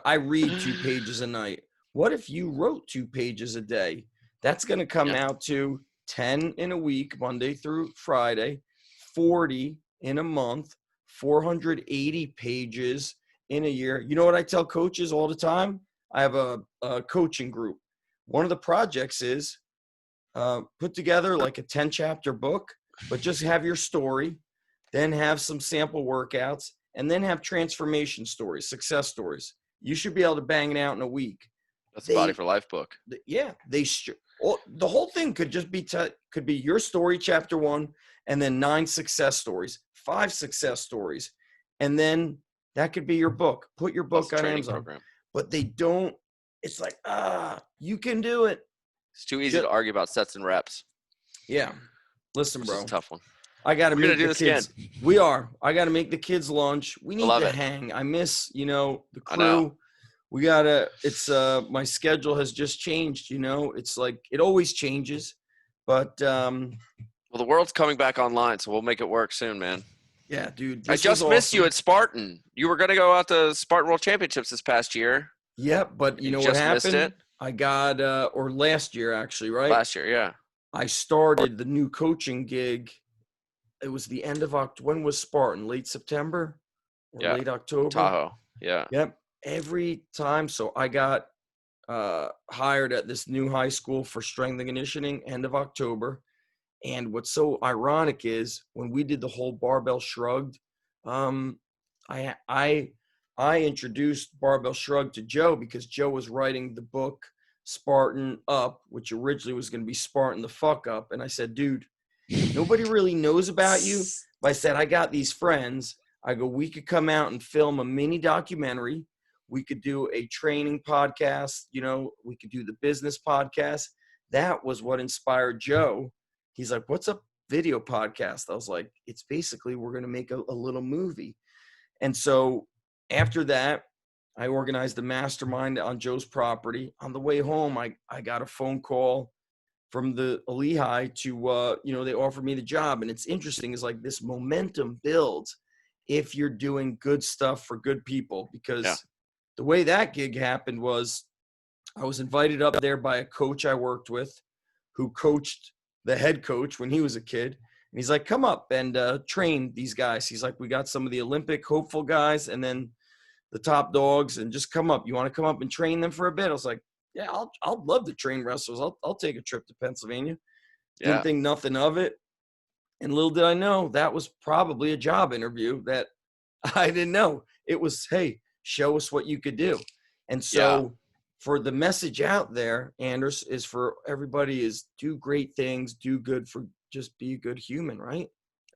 I read 2 pages a night. What if you wrote 2 pages a day? That's going to come out to 10 in a week, Monday through Friday, 40 in a month, 480 pages in a year. You know what I tell coaches all the time? I have a coaching group. One of the projects is put together like a 10-chapter book, but just have your story, then have some sample workouts, and then have transformation stories, success stories. You should be able to bang it out in a week. That's a Body for Life book. Yeah. The whole thing could just be could be your story, chapter 1, and then 9 success stories, 5 success stories. And then that could be your book. Put your book on Amazon. Program. But they don't. It's like, you can do it. It's too easy to argue about sets and reps. Yeah. Listen, bro. It's a tough one. I got to make the kids. We are. I got to make the kids lunch. We need to hang. I miss, the crew. We got to, my schedule has just changed, It's like, it always changes. But, well, the world's coming back online, so we'll make it work soon, man. Yeah, dude. I just missed you at Spartan. You were going to go out to Spartan World Championships this past year. Yeah, but you know what happened? Missed it. I got, or last year actually, right? Last year, yeah. I started the new coaching gig. It was the end of October. When was Spartan? Late September? or late October. Tahoe. Yeah. Yep. Every time. So I got hired at this new high school for strength and conditioning end of October. And what's so ironic is when we did the whole Barbell Shrugged, I introduced Barbell Shrugged to Joe because Joe was writing the book Spartan Up, which originally was going to be Spartan the Fuck Up. And I said, dude, nobody really knows about you. But I said, I got these friends. I go, we could come out and film a mini documentary. We could do a training podcast. You know, we could do the business podcast. That was what inspired Joe. He's like, what's a video podcast? I was like, it's basically, we're going to make a little movie. And so after that, I organized a mastermind on Joe's property. On the way home, I got a phone call from the Lehigh to, they offered me the job. And it's interesting, is like this momentum builds if you're doing good stuff for good people, because the way that gig happened was I was invited up there by a coach I worked with who coached the head coach when he was a kid. And he's like, come up and train these guys. He's like, we got some of the Olympic hopeful guys and then the top dogs, and just come up. You want to come up and train them for a bit? I was like, yeah, I'll love to train wrestlers. I'll take a trip to Pennsylvania. Didn't think nothing of it. And little did I know, that was probably a job interview that I didn't know. It was, hey, show us what you could do. And so for the message out there, Anders, is for everybody is do great things, do good, for just be a good human, right?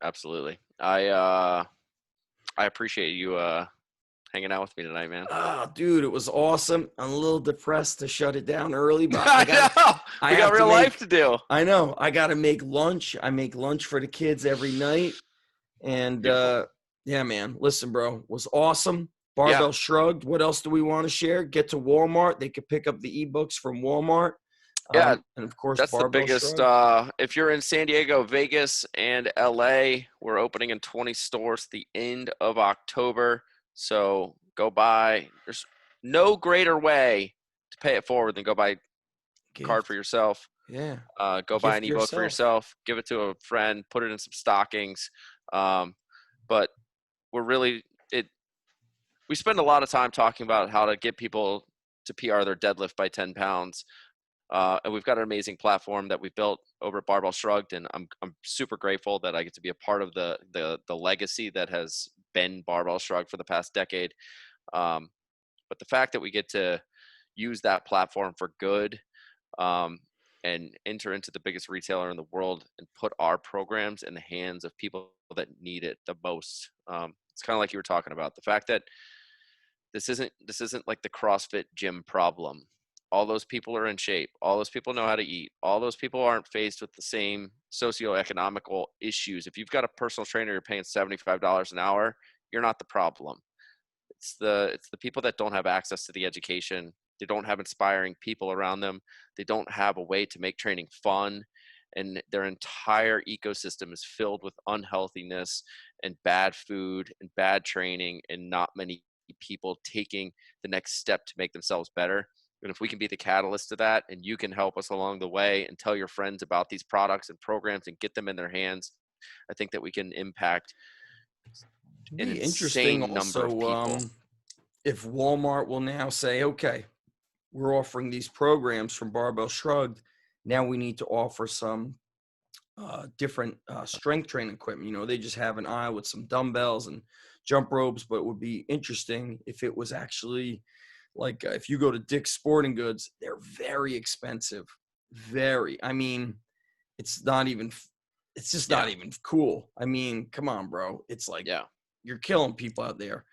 Absolutely. I appreciate you hanging out with me tonight, man. Oh, dude, it was awesome. I'm a little depressed to shut it down early, but I got real life to do. I know. I got to make lunch. I make lunch for the kids every night. And yeah, man, listen, bro, it was awesome. Barbell Shrugged. What else do we want to share? Get to Walmart. They could pick up the ebooks from Walmart. Yeah. And of course, that's Barbell the biggest. If you're in San Diego, Vegas, and LA, we're opening in 20 stores at the end of October. So go buy. There's no greater way to pay it forward than go buy a card for yourself. Yeah. Go buy an ebook for yourself. Give it to a friend. Put it in some stockings. But we're really we spend a lot of time talking about how to get people to PR their deadlift by 10 pounds. And we've got an amazing platform that we built over at Barbell Shrugged, and I'm super grateful that I get to be a part of the legacy that has been Barbell Shrugged for the past decade. But the fact that we get to use that platform for good, and enter into the biggest retailer in the world and put our programs in the hands of people that need it the most. It's kind of like you were talking about, the fact that this isn't like the CrossFit gym problem. All those people are in shape. All those people know how to eat. All those people aren't faced with the same socioeconomical issues. If you've got a personal trainer, you're paying $75 an hour, you're not the problem. It's the people that don't have access to the education. They don't have inspiring people around them. They don't have a way to make training fun. And their entire ecosystem is filled with unhealthiness and bad food and bad training and not many people taking the next step to make themselves better. And if we can be the catalyst to that, and you can help us along the way and tell your friends about these products and programs and get them in their hands, I think that we can impact an insane number of people. If Walmart will now say, okay, we're offering these programs from Barbell Shrugged, now we need to offer some different strength training equipment. You know, they just have an aisle with some dumbbells and jump ropes, but it would be interesting if it was actually like if you go to Dick's Sporting Goods, they're very expensive. I mean, it's just not even cool. I mean, come on, bro. It's like, you're killing people out there.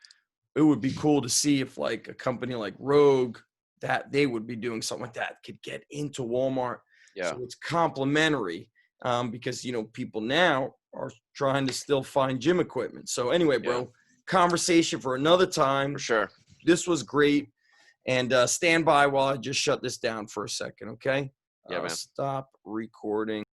It would be cool to see if like a company like Rogue, that they would be doing something like that, could get into Walmart. Yeah. So it's complementary because, you know, people now are trying to still find gym equipment. So anyway, bro, conversation for another time. For sure. This was great. And stand by while I just shut this down for a second, okay? Yeah, man. Stop recording.